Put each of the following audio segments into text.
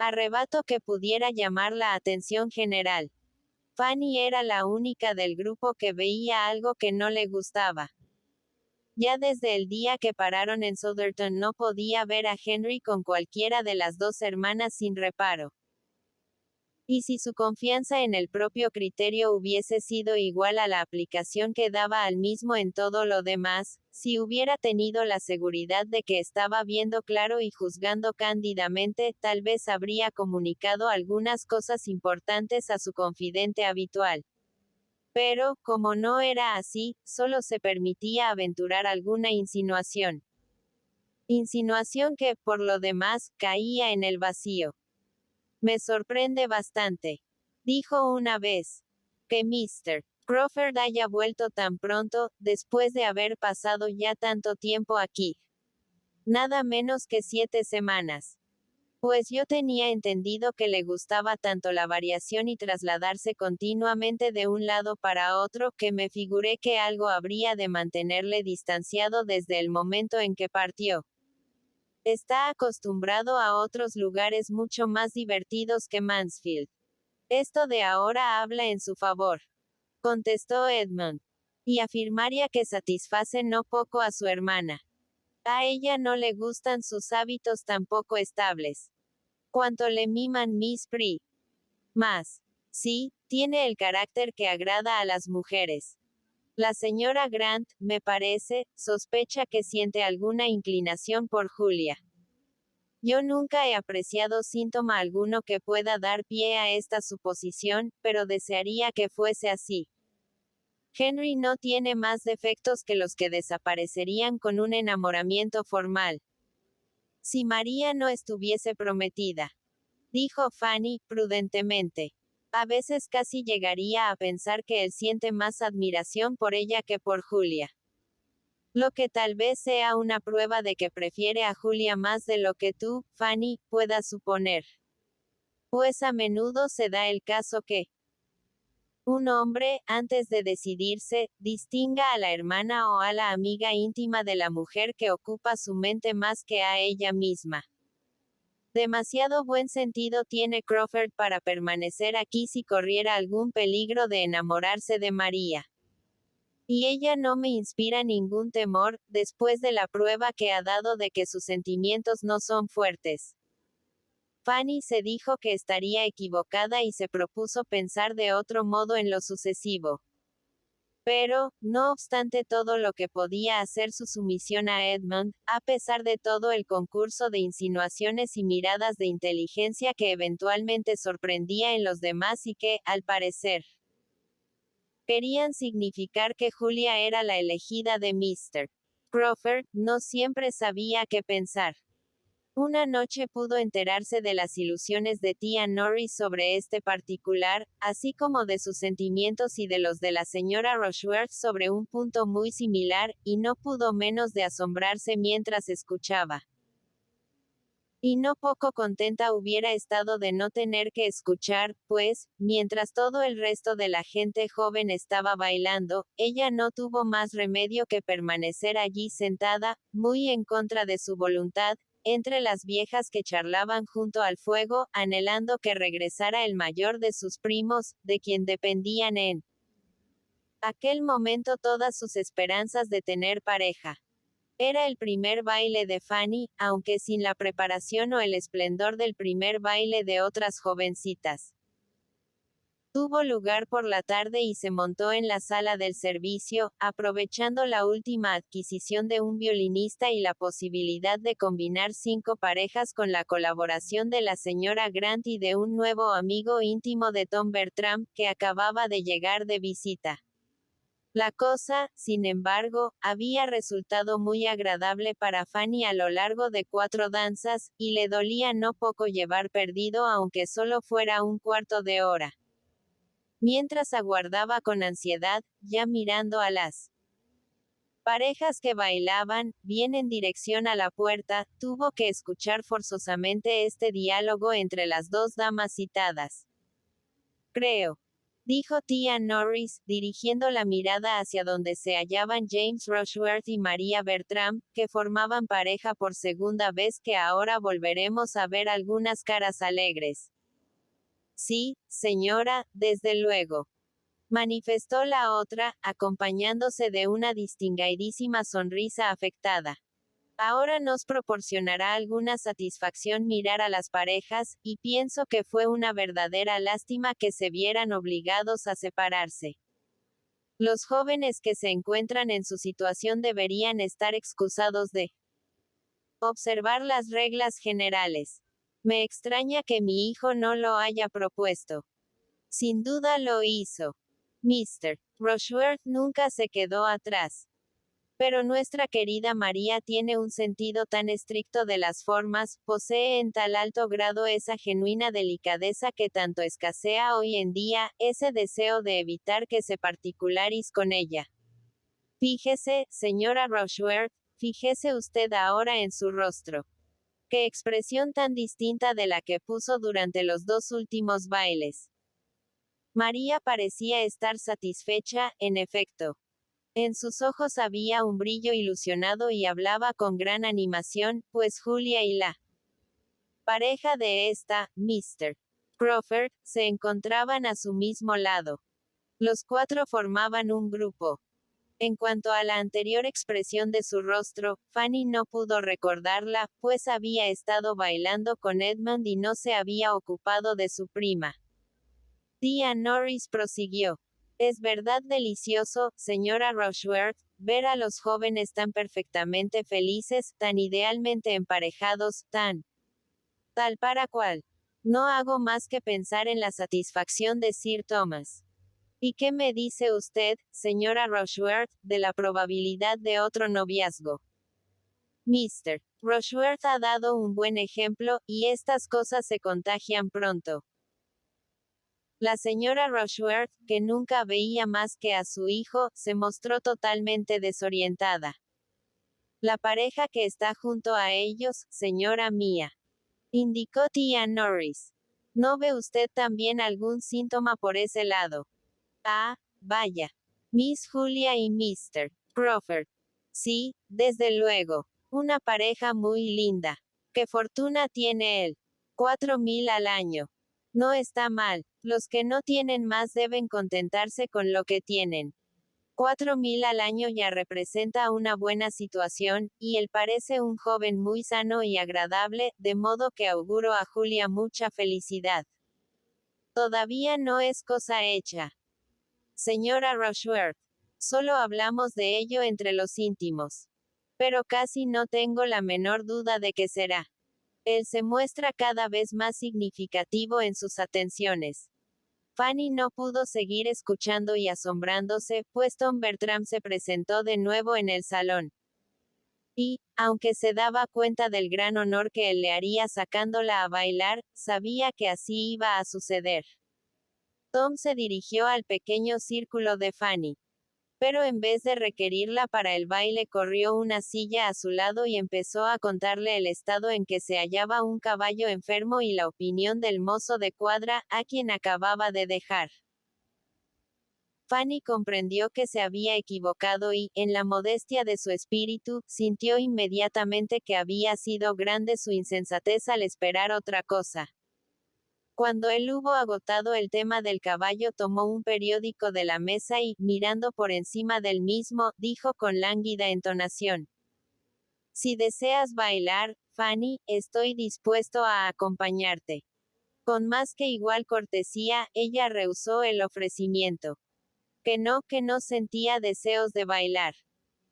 arrebato que pudiera llamar la atención general. Fanny era la única del grupo que veía algo que no le gustaba. Ya desde el día que pararon en Southerton no podía ver a Henry con cualquiera de las dos hermanas sin reparo. Y si su confianza en el propio criterio hubiese sido igual a la aplicación que daba al mismo en todo lo demás, si hubiera tenido la seguridad de que estaba viendo claro y juzgando cándidamente, tal vez habría comunicado algunas cosas importantes a su confidente habitual. Pero, como no era así, solo se permitía aventurar alguna insinuación. Insinuación que, por lo demás, caía en el vacío. Me sorprende bastante, dijo una vez, que Mr. Crawford haya vuelto tan pronto, después de haber pasado ya tanto tiempo aquí. Nada menos que 7 semanas. Pues yo tenía entendido que le gustaba tanto la variación y trasladarse continuamente de un lado para otro, que me figuré que algo habría de mantenerle distanciado desde el momento en que partió. Está acostumbrado a otros lugares mucho más divertidos que Mansfield. Esto de ahora habla en su favor, contestó Edmund. Y afirmaría que satisface no poco a su hermana. A ella no le gustan sus hábitos tan poco estables. Cuanto le miman Miss Pri. Más. Sí, tiene el carácter que agrada a las mujeres. La señora Grant, me parece, sospecha que siente alguna inclinación por Julia. Yo nunca he apreciado síntoma alguno que pueda dar pie a esta suposición, pero desearía que fuese así. Henry no tiene más defectos que los que desaparecerían con un enamoramiento formal. Si María no estuviese prometida, dijo Fanny, prudentemente. A veces casi llegaría a pensar que él siente más admiración por ella que por Julia. Lo que tal vez sea una prueba de que prefiere a Julia más de lo que tú, Fanny, puedas suponer. Pues a menudo se da el caso que un hombre, antes de decidirse, distinga a la hermana o a la amiga íntima de la mujer que ocupa su mente más que a ella misma. Demasiado buen sentido tiene Crawford para permanecer aquí si corriera algún peligro de enamorarse de María. Y ella no me inspira ningún temor, después de la prueba que ha dado de que sus sentimientos no son fuertes. Fanny se dijo que estaría equivocada y se propuso pensar de otro modo en lo sucesivo. Pero, no obstante todo lo que podía hacer su sumisión a Edmund, a pesar de todo el concurso de insinuaciones y miradas de inteligencia que eventualmente sorprendía en los demás y que, al parecer, querían significar que Julia era la elegida de Mr. Crawford, no siempre sabía qué pensar. Una noche pudo enterarse de las ilusiones de tía Norris sobre este particular, así como de sus sentimientos y de los de la señora Rushworth sobre un punto muy similar, y no pudo menos de asombrarse mientras escuchaba. Y no poco contenta hubiera estado de no tener que escuchar, pues, mientras todo el resto de la gente joven estaba bailando, ella no tuvo más remedio que permanecer allí sentada, muy en contra de su voluntad, entre las viejas que charlaban junto al fuego, anhelando que regresara el mayor de sus primos, de quien dependían en aquel momento todas sus esperanzas de tener pareja. Era el primer baile de Fanny, aunque sin la preparación o el esplendor del primer baile de otras jovencitas. Tuvo lugar por la tarde y se montó en la sala del servicio, aprovechando la última adquisición de un violinista y la posibilidad de combinar 5 parejas con la colaboración de la señora Grant y de un nuevo amigo íntimo de Tom Bertram, que acababa de llegar de visita. La cosa, sin embargo, había resultado muy agradable para Fanny a lo largo de 4 danzas, y le dolía no poco llevar perdido aunque solo fuera un cuarto de hora. Mientras aguardaba con ansiedad, ya mirando a las parejas que bailaban, bien en dirección a la puerta, tuvo que escuchar forzosamente este diálogo entre las 2 damas citadas. Creo dijo tía Norris, dirigiendo la mirada hacia donde se hallaban James Rushworth y María Bertram, que formaban pareja por segunda vez, que ahora volveremos a ver algunas caras alegres. Sí, señora, desde luego, manifestó la otra, acompañándose de una distinguidísima sonrisa afectada. Ahora nos proporcionará alguna satisfacción mirar a las parejas, y pienso que fue una verdadera lástima que se vieran obligados a separarse. Los jóvenes que se encuentran en su situación deberían estar excusados de observar las reglas generales. Me extraña que mi hijo no lo haya propuesto. Sin duda lo hizo. Mr. Rushworth nunca se quedó atrás. Pero nuestra querida María tiene un sentido tan estricto de las formas, posee en tal alto grado esa genuina delicadeza que tanto escasea hoy en día, ese deseo de evitar que se particularice con ella. Fíjese, señora Rushworth, fíjese usted ahora en su rostro. Qué expresión tan distinta de la que puso durante los 2 últimos bailes. María parecía estar satisfecha, en efecto. En sus ojos había un brillo ilusionado y hablaba con gran animación, pues Julia y la pareja de esta, Mr. Crawford, se encontraban a su mismo lado. Los 4 formaban un grupo. En cuanto a la anterior expresión de su rostro, Fanny no pudo recordarla, pues había estado bailando con Edmund y no se había ocupado de su prima. Tía Norris prosiguió. Es verdad delicioso, señora Rushworth, ver a los jóvenes tan perfectamente felices, tan idealmente emparejados, tal para cual. No hago más que pensar en la satisfacción de Sir Thomas. ¿Y qué me dice usted, señora Rushworth, de la probabilidad de otro noviazgo? Mr. Rushworth ha dado un buen ejemplo, y estas cosas se contagian pronto. La señora Rushworth, que nunca veía más que a su hijo, se mostró totalmente desorientada. La pareja que está junto a ellos, señora mía, indicó tía Norris. ¿No ve usted también algún síntoma por ese lado? Ah, vaya. Miss Julia y Mr. Crawford. Sí, desde luego. Una pareja muy linda. ¿Qué fortuna tiene él? 4.000 al año. No está mal. Los que no tienen más deben contentarse con lo que tienen. 4.000 al año ya representa una buena situación, y él parece un joven muy sano y agradable, de modo que auguro a Julia mucha felicidad. Todavía no es cosa hecha. Señora Rushworth. Solo hablamos de ello entre los íntimos. Pero casi no tengo la menor duda de que será. Él se muestra cada vez más significativo en sus atenciones. Fanny no pudo seguir escuchando y asombrándose, pues Tom Bertram se presentó de nuevo en el salón. Y, aunque se daba cuenta del gran honor que él le haría sacándola a bailar, sabía que así iba a suceder. Tom se dirigió al pequeño círculo de Fanny. Pero en vez de requerirla para el baile, corrió una silla a su lado y empezó a contarle el estado en que se hallaba un caballo enfermo y la opinión del mozo de cuadra, a quien acababa de dejar. Fanny comprendió que se había equivocado y, en la modestia de su espíritu, sintió inmediatamente que había sido grande su insensatez al esperar otra cosa. Cuando él hubo agotado el tema del caballo, tomó un periódico de la mesa y, mirando por encima del mismo, dijo con lánguida entonación: Si deseas bailar, Fanny, estoy dispuesto a acompañarte. Con más que igual cortesía, ella rehusó el ofrecimiento. Que no sentía deseos de bailar.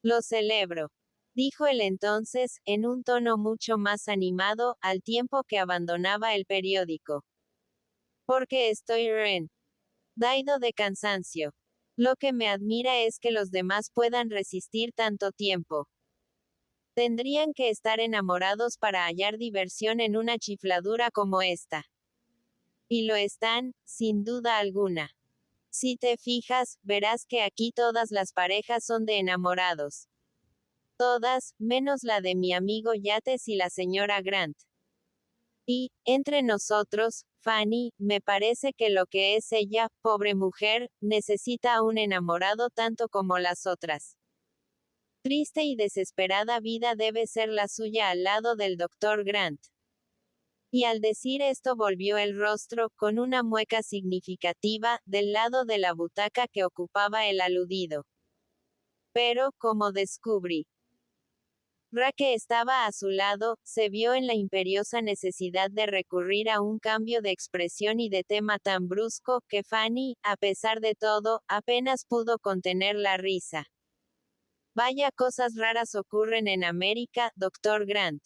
Lo celebro, dijo él entonces, en un tono mucho más animado, al tiempo que abandonaba el periódico. Porque estoy daido de cansancio. Lo que me admira es que los demás puedan resistir tanto tiempo. Tendrían que estar enamorados para hallar diversión en una chifladura como esta. Y lo están, sin duda alguna. Si te fijas, verás que aquí todas las parejas son de enamorados. Todas, menos la de mi amigo Yates y la señora Grant. Y, entre nosotros, Fanny, me parece que lo que es ella, pobre mujer, necesita a un enamorado tanto como las otras. Triste y desesperada vida debe ser la suya al lado del doctor Grant. Y al decir esto volvió el rostro, con una mueca significativa, del lado de la butaca que ocupaba el aludido. Pero, como descubrí que estaba a su lado, se vio en la imperiosa necesidad de recurrir a un cambio de expresión y de tema tan brusco, que Fanny, a pesar de todo, apenas pudo contener la risa. Vaya cosas raras ocurren en América, doctor Grant.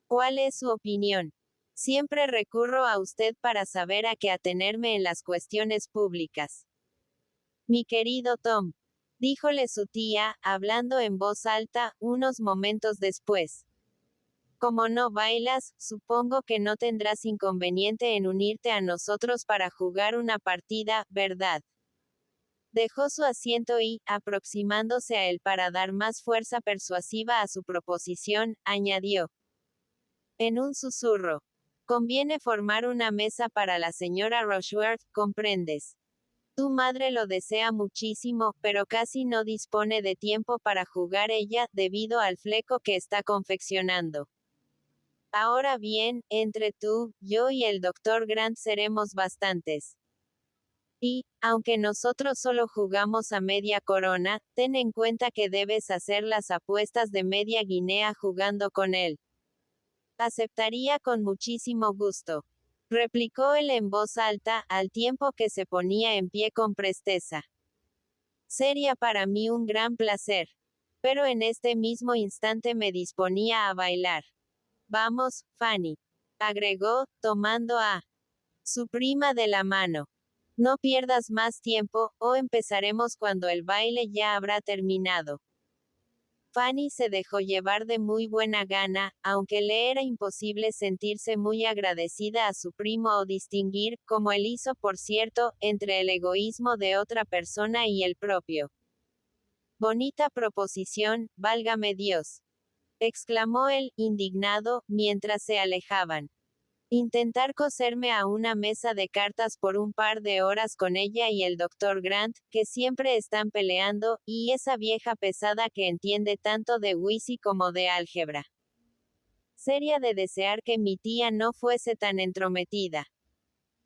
¿Cuál es su opinión? Siempre recurro a usted para saber a qué atenerme en las cuestiones públicas. Mi querido Tom, díjole su tía, hablando en voz alta, unos momentos después. Como no bailas, supongo que no tendrás inconveniente en unirte a nosotros para jugar una partida, ¿verdad? Dejó su asiento y, aproximándose a él para dar más fuerza persuasiva a su proposición, añadió. En un susurro. Conviene formar una mesa para la señora Rushworth, ¿comprendes? Tu madre lo desea muchísimo, pero casi no dispone de tiempo para jugar ella, debido al fleco que está confeccionando. Ahora bien, entre tú, yo y el doctor Grant seremos bastantes. Y, aunque nosotros solo jugamos a media corona, ten en cuenta que debes hacer las apuestas de media guinea jugando con él. Aceptaría con muchísimo gusto. Replicó él en voz alta, al tiempo que se ponía en pie con presteza. Sería para mí un gran placer. Pero en este mismo instante me disponía a bailar. Vamos, Fanny. Agregó, tomando a su prima de la mano. No pierdas más tiempo, o empezaremos cuando el baile ya habrá terminado. Fanny se dejó llevar de muy buena gana, aunque le era imposible sentirse muy agradecida a su primo o distinguir, como él hizo por cierto, entre el egoísmo de otra persona y el propio. Bonita proposición, válgame Dios. Exclamó él, indignado, mientras se alejaban. Intentar coserme a una mesa de cartas por un par de horas con ella y el doctor Grant, que siempre están peleando, y esa vieja pesada que entiende tanto de whisky como de álgebra. Sería de desear que mi tía no fuese tan entrometida.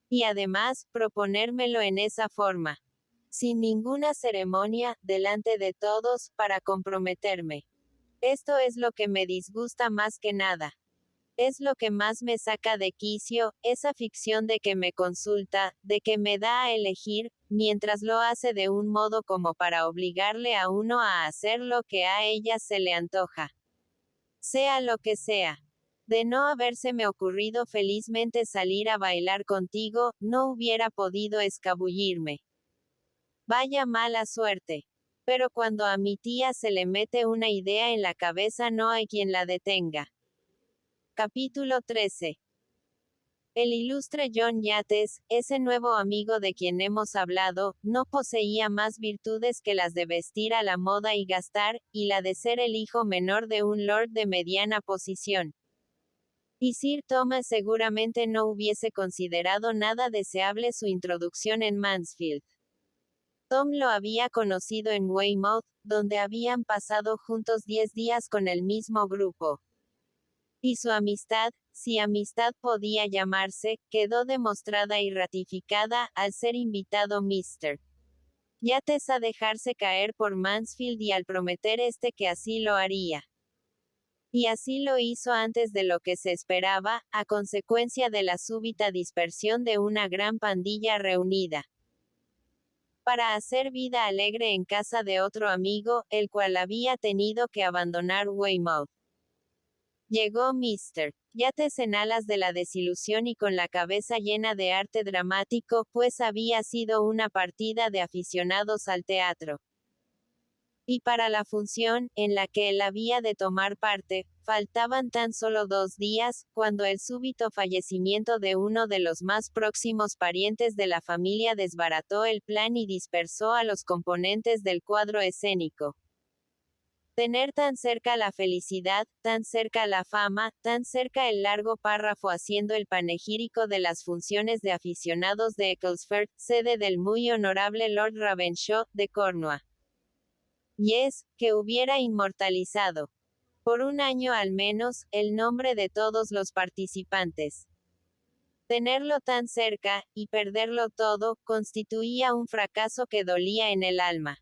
Y además, proponérmelo en esa forma. Sin ninguna ceremonia, delante de todos, para comprometerme. Esto es lo que me disgusta más que nada. Es lo que más me saca de quicio, esa ficción de que me consulta, de que me da a elegir, mientras lo hace de un modo como para obligarle a uno a hacer lo que a ella se le antoja. Sea lo que sea. De no habérseme ocurrido felizmente salir a bailar contigo, no hubiera podido escabullirme. Vaya mala suerte. Pero cuando a mi tía se le mete una idea en la cabeza no hay quien la detenga. Capítulo 13. El ilustre John Yates, ese nuevo amigo de quien hemos hablado, no poseía más virtudes que las de vestir a la moda y gastar, y la de ser el hijo menor de un lord de mediana posición. Y Sir Thomas seguramente no hubiese considerado nada deseable su introducción en Mansfield. Tom lo había conocido en Weymouth, donde habían pasado juntos 10 días con el mismo grupo. Y su amistad, si amistad podía llamarse, quedó demostrada y ratificada, al ser invitado Mr. Yates a dejarse caer por Mansfield y al prometer que así lo haría. Y así lo hizo antes de lo que se esperaba, a consecuencia de la súbita dispersión de una gran pandilla reunida. Para hacer vida alegre en casa de otro amigo, el cual había tenido que abandonar Weymouth. Llegó Mr. Yates en alas de la desilusión y con la cabeza llena de arte dramático, pues había sido una partida de aficionados al teatro. Y para la función, en la que él había de tomar parte, faltaban tan solo 2 días, cuando el súbito fallecimiento de uno de los más próximos parientes de la familia desbarató el plan y dispersó a los componentes del cuadro escénico. Tener tan cerca la felicidad, tan cerca la fama, tan cerca el largo párrafo haciendo el panegírico de las funciones de aficionados de Ecclesford, sede del muy honorable Lord Ravenshaw, de Cornwall. Yes, que hubiera inmortalizado, por un año al menos, el nombre de todos los participantes. Tenerlo tan cerca, y perderlo todo, constituía un fracaso que dolía en el alma.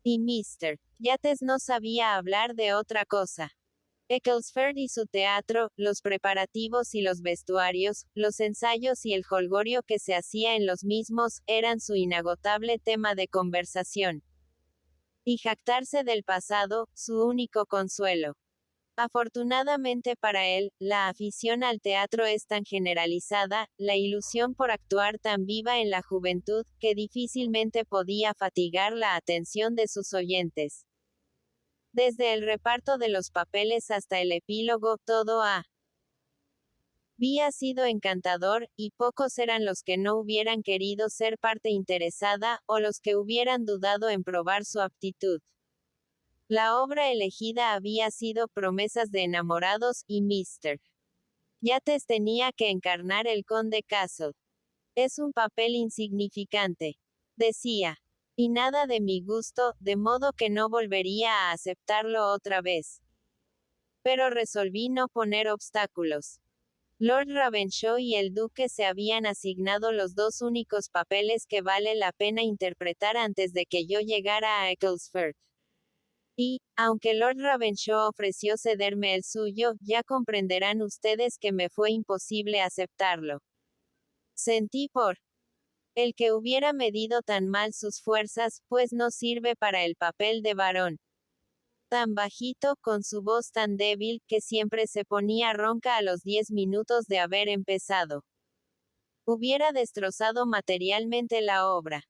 Y Mr. Yates no sabía hablar de otra cosa. Ecclesford y su teatro, los preparativos y los vestuarios, los ensayos y el jolgorio que se hacía en los mismos, eran su inagotable tema de conversación. Y jactarse del pasado, su único consuelo. Afortunadamente para él, la afición al teatro es tan generalizada, la ilusión por actuar tan viva en la juventud, que difícilmente podía fatigar la atención de sus oyentes. Desde el reparto de los papeles hasta el epílogo, todo había sido encantador, y pocos eran los que no hubieran querido ser parte interesada, o los que hubieran dudado en probar su aptitud. La obra elegida había sido Promesas de enamorados, y Mr. Yates tenía que encarnar el conde Castle. Es un papel insignificante, decía, y nada de mi gusto, de modo que no volvería a aceptarlo otra vez. Pero resolví no poner obstáculos. Lord Ravenshaw y el duque se habían asignado los dos únicos papeles que vale la pena interpretar antes de que yo llegara a Ecclesford. Y, aunque Lord Ravenshaw ofreció cederme el suyo, ya comprenderán ustedes que me fue imposible aceptarlo. Sentí por el que hubiera medido tan mal sus fuerzas, pues no sirve para el papel de varón. Tan bajito, con su voz tan débil, que siempre se ponía ronca a los 10 minutos de haber empezado. Hubiera destrozado materialmente la obra.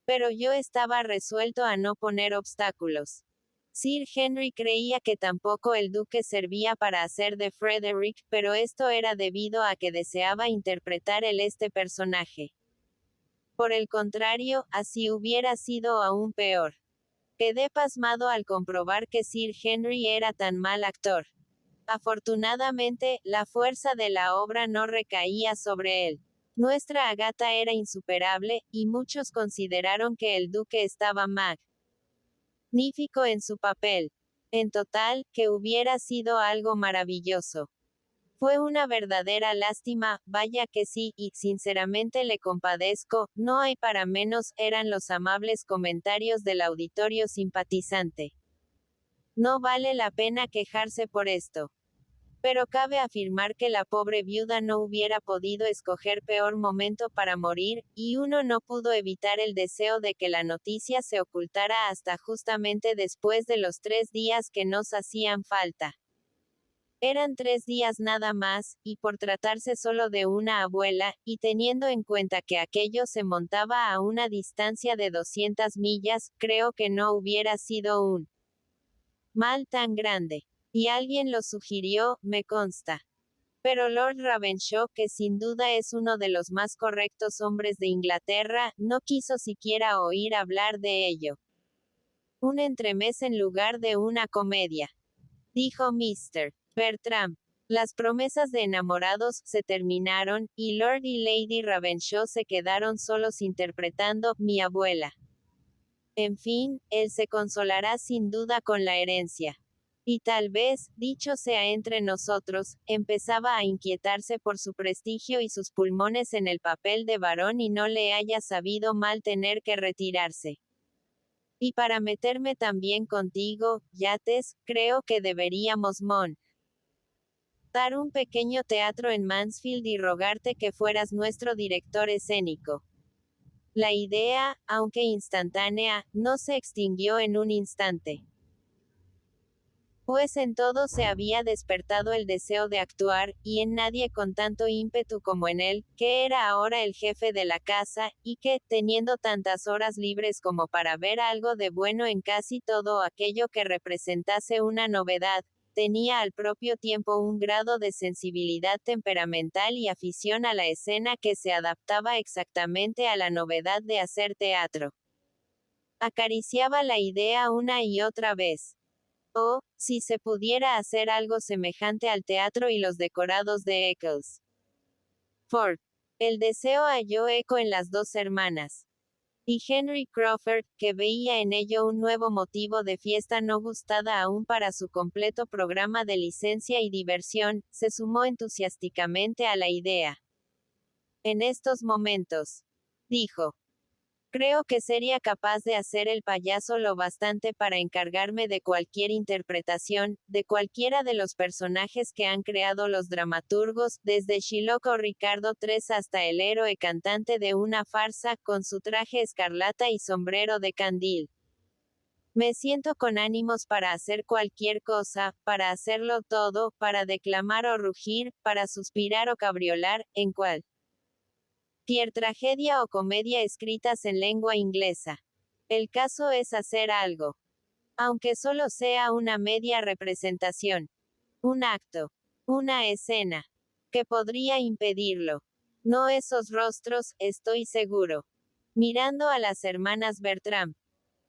Pero yo estaba resuelto a no poner obstáculos. Sir Henry creía que tampoco el duque servía para hacer de Frederick, pero esto era debido a que deseaba interpretar este personaje. Por el contrario, así hubiera sido aún peor. Quedé pasmado al comprobar que Sir Henry era tan mal actor. Afortunadamente, la fuerza de la obra no recaía sobre él. Nuestra Agatha era insuperable, y muchos consideraron que el duque estaba magnífico en su papel. En total, que hubiera sido algo maravilloso. Fue una verdadera lástima, vaya que sí, y sinceramente le compadezco, no hay para menos, eran los amables comentarios del auditorio simpatizante. No vale la pena quejarse por esto. Pero cabe afirmar que la pobre viuda no hubiera podido escoger peor momento para morir, y uno no pudo evitar el deseo de que la noticia se ocultara hasta justamente después de los 3 días que nos hacían falta. Eran 3 días nada más, y por tratarse solo de una abuela, y teniendo en cuenta que aquello se montaba a una distancia de 200 millas, creo que no hubiera sido un mal tan grande. Y alguien lo sugirió, me consta. Pero Lord Ravenshaw, que sin duda es uno de los más correctos hombres de Inglaterra, no quiso siquiera oír hablar de ello. Un entremés en lugar de una comedia, dijo Mr. Bertram. Las promesas de enamorados se terminaron, y Lord y Lady Ravenshaw se quedaron solos interpretando Mi abuela. En fin, él se consolará sin duda con la herencia. Y tal vez, dicho sea entre nosotros, empezaba a inquietarse por su prestigio y sus pulmones en el papel de varón y no le haya sabido mal tener que retirarse. Y para meterme también contigo, Yates, creo que deberíamos montar un pequeño teatro en Mansfield y rogarte que fueras nuestro director escénico. La idea, aunque instantánea, no se extinguió en un instante. Pues en todo se había despertado el deseo de actuar, y en nadie con tanto ímpetu como en él, que era ahora el jefe de la casa, y que, teniendo tantas horas libres como para ver algo de bueno en casi todo aquello que representase una novedad, tenía al propio tiempo un grado de sensibilidad temperamental y afición a la escena que se adaptaba exactamente a la novedad de hacer teatro. Acariciaba la idea una y otra vez. Oh, si se pudiera hacer algo semejante al teatro y los decorados de Eccles Ford. El deseo halló eco en las dos hermanas. Y Henry Crawford, que veía en ello un nuevo motivo de fiesta no gustada aún para su completo programa de licencia y diversión, se sumó entusiásticamente a la idea. En estos momentos, dijo, creo que sería capaz de hacer el payaso lo bastante para encargarme de cualquier interpretación, de cualquiera de los personajes que han creado los dramaturgos, desde Shylock o Ricardo III hasta el héroe cantante de una farsa, con su traje escarlata y sombrero de candil. Me siento con ánimos para hacer cualquier cosa, para hacerlo todo, para declamar o rugir, para suspirar o cabriolar, en cual tragedia o comedia escritas en lengua inglesa. El caso es hacer algo. Aunque solo sea una media representación. Un acto. Una escena. Que podría impedirlo. No esos rostros, estoy seguro. Mirando a las hermanas Bertram.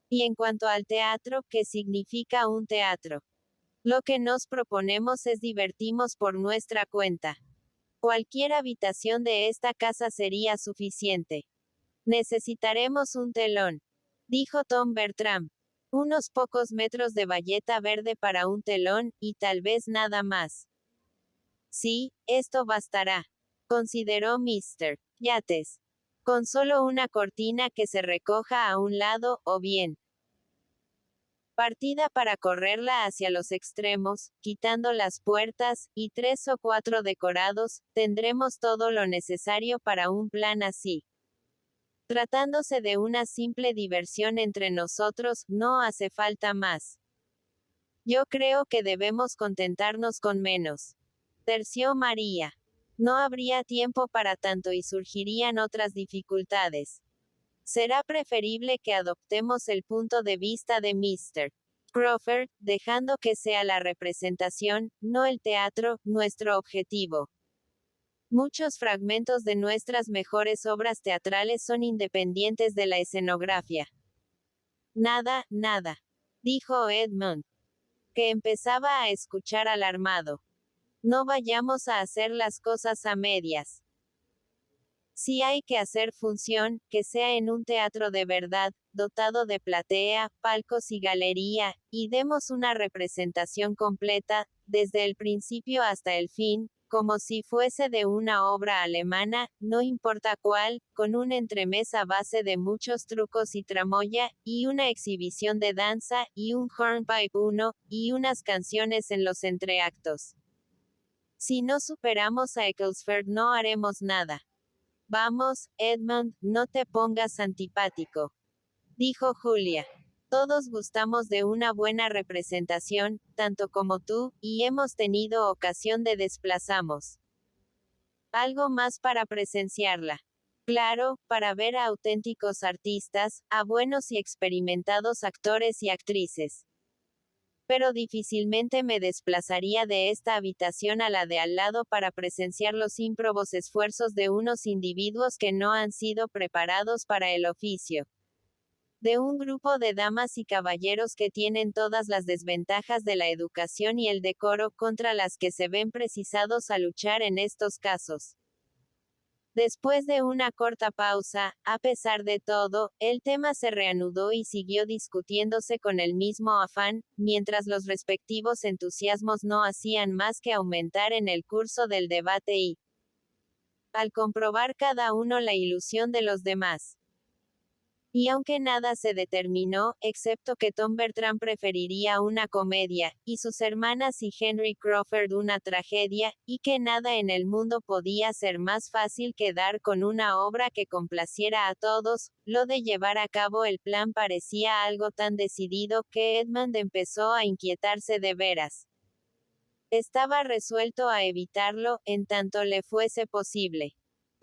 Y en cuanto al teatro, ¿qué significa un teatro? Lo que nos proponemos es divertirnos por nuestra cuenta. Cualquier habitación de esta casa sería suficiente. Necesitaremos un telón, dijo Tom Bertram. Unos pocos metros de bayeta verde para un telón, y tal vez nada más. Sí, esto bastará, consideró Mr. Yates. Con solo una cortina que se recoja a un lado, o bien, partida para correrla hacia los extremos, quitando las puertas, y 3 o 4 decorados, tendremos todo lo necesario para un plan así. Tratándose de una simple diversión entre nosotros, no hace falta más. Yo creo que debemos contentarnos con menos. Terció María. No habría tiempo para tanto y surgirían otras dificultades. Será preferible que adoptemos el punto de vista de Mr. Crawford, dejando que sea la representación, no el teatro, nuestro objetivo. Muchos fragmentos de nuestras mejores obras teatrales son independientes de la escenografía. Nada, nada, dijo Edmund, que empezaba a escuchar alarmado. No vayamos a hacer las cosas a medias. Si hay que hacer función, que sea en un teatro de verdad, dotado de platea, palcos y galería, y demos una representación completa, desde el principio hasta el fin, como si fuese de una obra alemana, no importa cuál, con un entremés a base de muchos trucos y tramoya, y una exhibición de danza, y un hornpipe 1, y unas canciones en los entreactos. Si no superamos a Ecclesford no haremos nada. Vamos, Edmund, no te pongas antipático, dijo Julia. Todos gustamos de una buena representación, tanto como tú, y hemos tenido ocasión de desplazarnos. Algo más para presenciarla. Claro, para ver a auténticos artistas, a buenos y experimentados actores y actrices. Pero difícilmente me desplazaría de esta habitación a la de al lado para presenciar los ímprobos esfuerzos de unos individuos que no han sido preparados para el oficio. De un grupo de damas y caballeros que tienen todas las desventajas de la educación y el decoro contra las que se ven precisados a luchar en estos casos. Después de una corta pausa, a pesar de todo, el tema se reanudó y siguió discutiéndose con el mismo afán, mientras los respectivos entusiasmos no hacían más que aumentar en el curso del debate y, al comprobar cada uno la ilusión de los demás, y aunque nada se determinó, excepto que Tom Bertram preferiría una comedia, y sus hermanas y Henry Crawford una tragedia, y que nada en el mundo podía ser más fácil que dar con una obra que complaciera a todos, lo de llevar a cabo el plan parecía algo tan decidido que Edmund empezó a inquietarse de veras. Estaba resuelto a evitarlo, en tanto le fuese posible.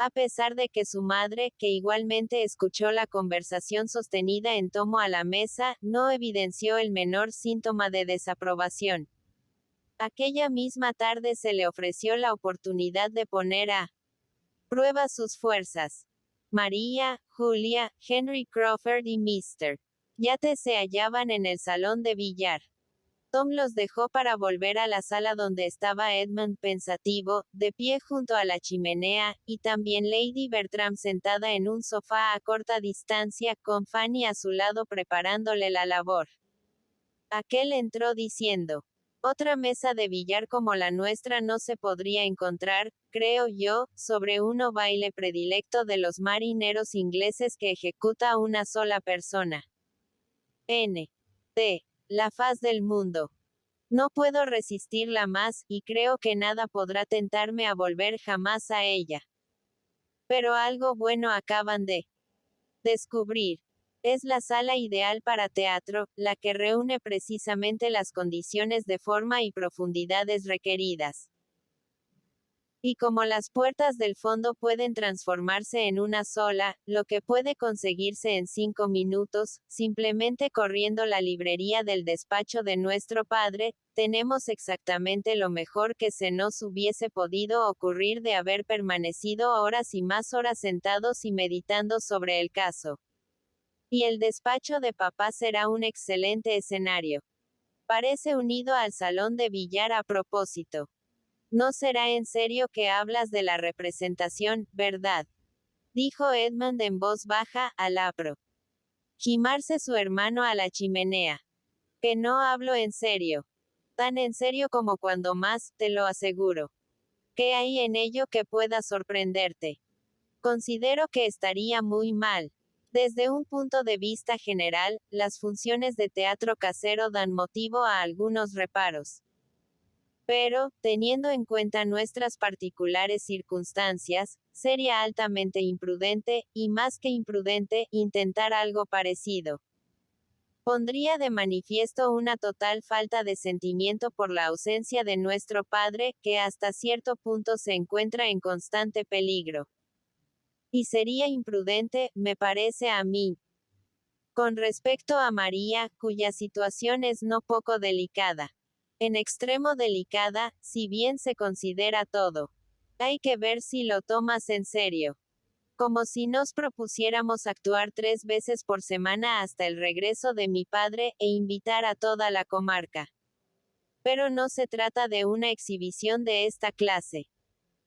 A pesar de que su madre, que igualmente escuchó la conversación sostenida en torno a la mesa, no evidenció el menor síntoma de desaprobación. Aquella misma tarde se le ofreció la oportunidad de poner a prueba sus fuerzas. María, Julia, Henry Crawford y Mr. Yates se hallaban en el salón de billar. Tom los dejó para volver a la sala donde estaba Edmund pensativo, de pie junto a la chimenea, y también Lady Bertram sentada en un sofá a corta distancia, con Fanny a su lado preparándole la labor. Aquel entró diciendo: otra mesa de billar como la nuestra no se podría encontrar, creo yo, sobre un baile predilecto de los marineros ingleses que ejecuta una sola persona. T. La faz del mundo. No puedo resistirla más, y creo que nada podrá tentarme a volver jamás a ella. Pero algo bueno acaban de descubrir. Es la sala ideal para teatro, la que reúne precisamente las condiciones de forma y profundidades requeridas. Y como las puertas del fondo pueden transformarse en una sola, lo que puede conseguirse en 5 minutos, simplemente corriendo la librería del despacho de nuestro padre, tenemos exactamente lo mejor que se nos hubiese podido ocurrir de haber permanecido horas y más horas sentados y meditando sobre el caso. Y el despacho de papá será un excelente escenario. Parece unido al salón de billar a propósito. No será en serio que hablas de la representación, ¿verdad? Dijo Edmund en voz baja, al apro. Gimarse su hermano a la chimenea. Que no hablo en serio. Tan en serio como cuando más, te lo aseguro. ¿Qué hay en ello que pueda sorprenderte? Considero que estaría muy mal. Desde un punto de vista general, las funciones de teatro casero dan motivo a algunos reparos. Pero, teniendo en cuenta nuestras particulares circunstancias, sería altamente imprudente, y más que imprudente, intentar algo parecido. Pondría de manifiesto una total falta de sentimiento por la ausencia de nuestro padre, que hasta cierto punto se encuentra en constante peligro. Y sería imprudente, me parece a mí. Con respecto a María, cuya situación es no poco delicada. En extremo delicada, si bien se considera todo. Hay que ver si lo tomas en serio. Como si nos propusiéramos actuar 3 veces por semana hasta el regreso de mi padre, e invitar a toda la comarca. Pero no se trata de una exhibición de esta clase.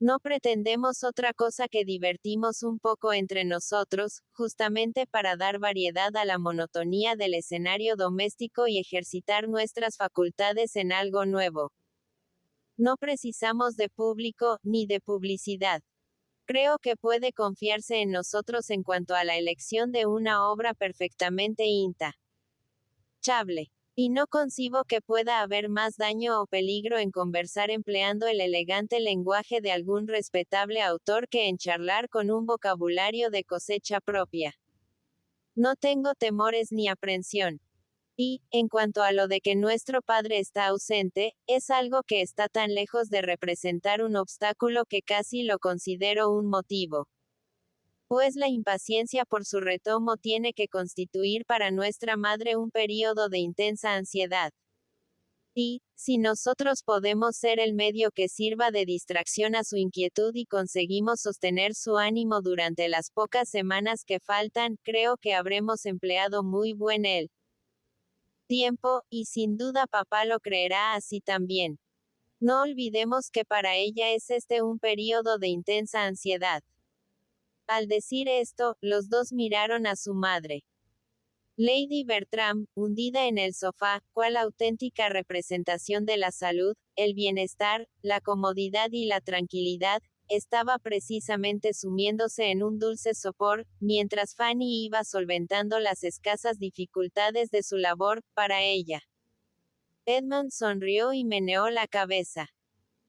No pretendemos otra cosa que divertimos un poco entre nosotros, justamente para dar variedad a la monotonía del escenario doméstico y ejercitar nuestras facultades en algo nuevo. No precisamos de público, ni de publicidad. Creo que puede confiarse en nosotros en cuanto a la elección de una obra perfectamente intachable. Y no concibo que pueda haber más daño o peligro en conversar empleando el elegante lenguaje de algún respetable autor que en charlar con un vocabulario de cosecha propia. No tengo temores ni aprensión. Y, en cuanto a lo de que nuestro padre está ausente, es algo que está tan lejos de representar un obstáculo que casi lo considero un motivo. Pues la impaciencia por su retomo tiene que constituir para nuestra madre un período de intensa ansiedad. Y, si nosotros podemos ser el medio que sirva de distracción a su inquietud y conseguimos sostener su ánimo durante las pocas semanas que faltan, creo que habremos empleado muy buen el tiempo, y sin duda papá lo creerá así también. No olvidemos que para ella es este un período de intensa ansiedad. Al decir esto, los dos miraron a su madre. Lady Bertram, hundida en el sofá, cual auténtica representación de la salud, el bienestar, la comodidad y la tranquilidad, estaba precisamente sumiéndose en un dulce sopor, mientras Fanny iba solventando las escasas dificultades de su labor, para ella. Edmund sonrió y meneó la cabeza.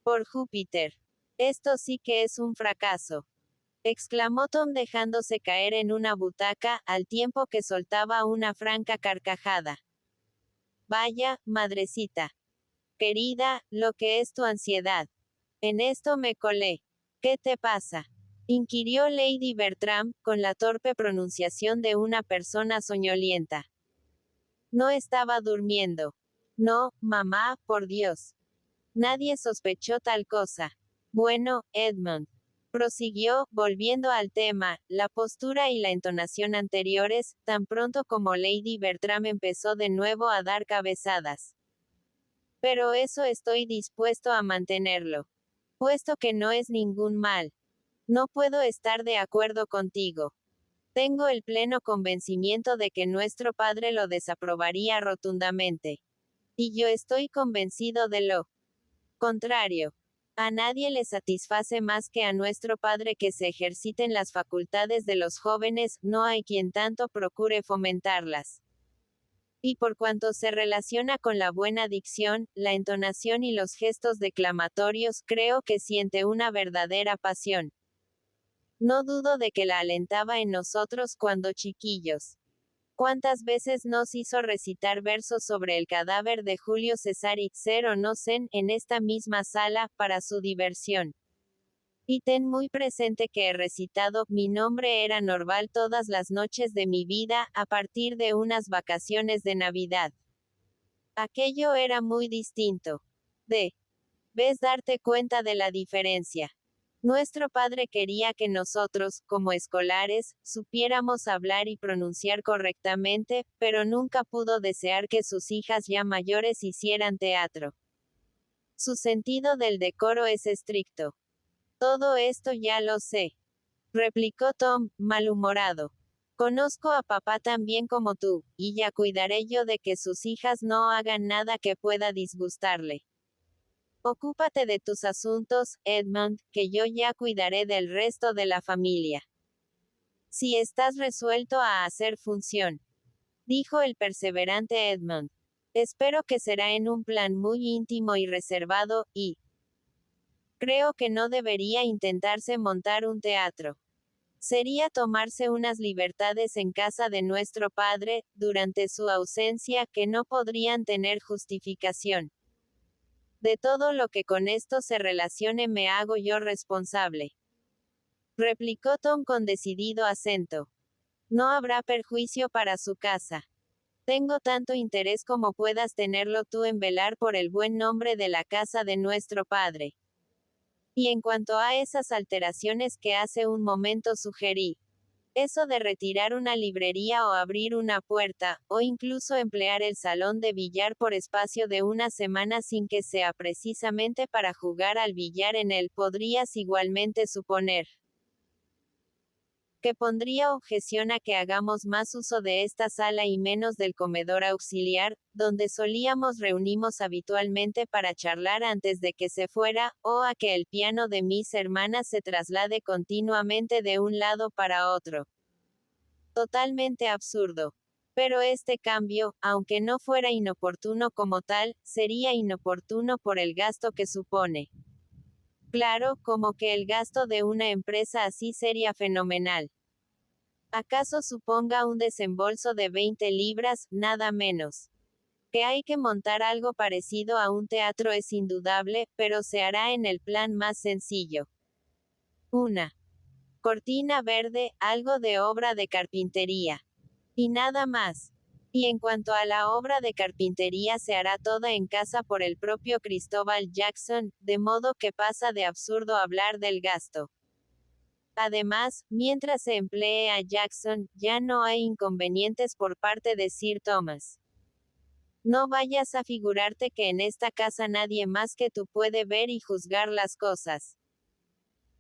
Por Júpiter. Esto sí que es un fracaso. Exclamó Tom dejándose caer en una butaca, al tiempo que soltaba una franca carcajada. Vaya, madrecita. Querida, lo que es tu ansiedad. En esto me colé. ¿Qué te pasa? Inquirió Lady Bertram, con la torpe pronunciación de una persona soñolienta. No estaba durmiendo. No, mamá, por Dios. Nadie sospechó tal cosa. Bueno, Edmund. Prosiguió, volviendo al tema, la postura y la entonación anteriores, tan pronto como Lady Bertram empezó de nuevo a dar cabezadas. Pero eso estoy dispuesto a mantenerlo. Puesto que no es ningún mal. No puedo estar de acuerdo contigo. Tengo el pleno convencimiento de que nuestro padre lo desaprobaría rotundamente. Y yo estoy convencido de lo contrario. A nadie le satisface más que a nuestro padre que se ejerciten las facultades de los jóvenes, no hay quien tanto procure fomentarlas. Y por cuanto se relaciona con la buena dicción, la entonación y los gestos declamatorios, creo que siente una verdadera pasión. No dudo de que la alentaba en nosotros cuando chiquillos. ¿Cuántas veces nos hizo recitar versos sobre el cadáver de Julio César y ser o no sen en esta misma sala, para su diversión? Y ten muy presente que he recitado mi nombre era Norval todas las noches de mi vida, a partir de unas vacaciones de Navidad. Aquello era muy distinto. ¿Ves darte cuenta de la diferencia? Nuestro padre quería que nosotros, como escolares, supiéramos hablar y pronunciar correctamente, pero nunca pudo desear que sus hijas ya mayores hicieran teatro. Su sentido del decoro es estricto. Todo esto ya lo sé, replicó Tom, malhumorado. Conozco a papá tan bien como tú, y ya cuidaré yo de que sus hijas no hagan nada que pueda disgustarle. Ocúpate de tus asuntos, Edmund, que yo ya cuidaré del resto de la familia. Si estás resuelto a hacer función, dijo el perseverante Edmund. Espero que será en un plan muy íntimo y reservado, y creo que no debería intentarse montar un teatro. Sería tomarse unas libertades en casa de nuestro padre, durante su ausencia, que no podrían tener justificación. De todo lo que con esto se relacione me hago yo responsable. Replicó Tom con decidido acento. No habrá perjuicio para su casa. Tengo tanto interés como puedas tenerlo tú en velar por el buen nombre de la casa de nuestro padre. Y en cuanto a esas alteraciones que hace un momento sugerí, eso de retirar una librería o abrir una puerta, o incluso emplear el salón de billar por espacio de una semana sin que sea precisamente para jugar al billar en él, podrías igualmente suponer que pondría objeción a que hagamos más uso de esta sala y menos del comedor auxiliar, donde solíamos reunimos habitualmente para charlar antes de que se fuera, o a que el piano de mis hermanas se traslade continuamente de un lado para otro. Totalmente absurdo. Pero este cambio, aunque no fuera inoportuno como tal, sería inoportuno por el gasto que supone. Claro, como que el gasto de una empresa así sería fenomenal. ¿Acaso suponga un desembolso de 20 libras, nada menos? Que hay que montar algo parecido a un teatro es indudable, pero se hará en el plan más sencillo. Una cortina verde, algo de obra de carpintería. Y nada más. Y en cuanto a la obra de carpintería se hará toda en casa por el propio Cristóbal Jackson, de modo que pasa de absurdo hablar del gasto. Además, mientras se emplee a Jackson, ya no hay inconvenientes por parte de Sir Thomas. No vayas a figurarte que en esta casa nadie más que tú puede ver y juzgar las cosas.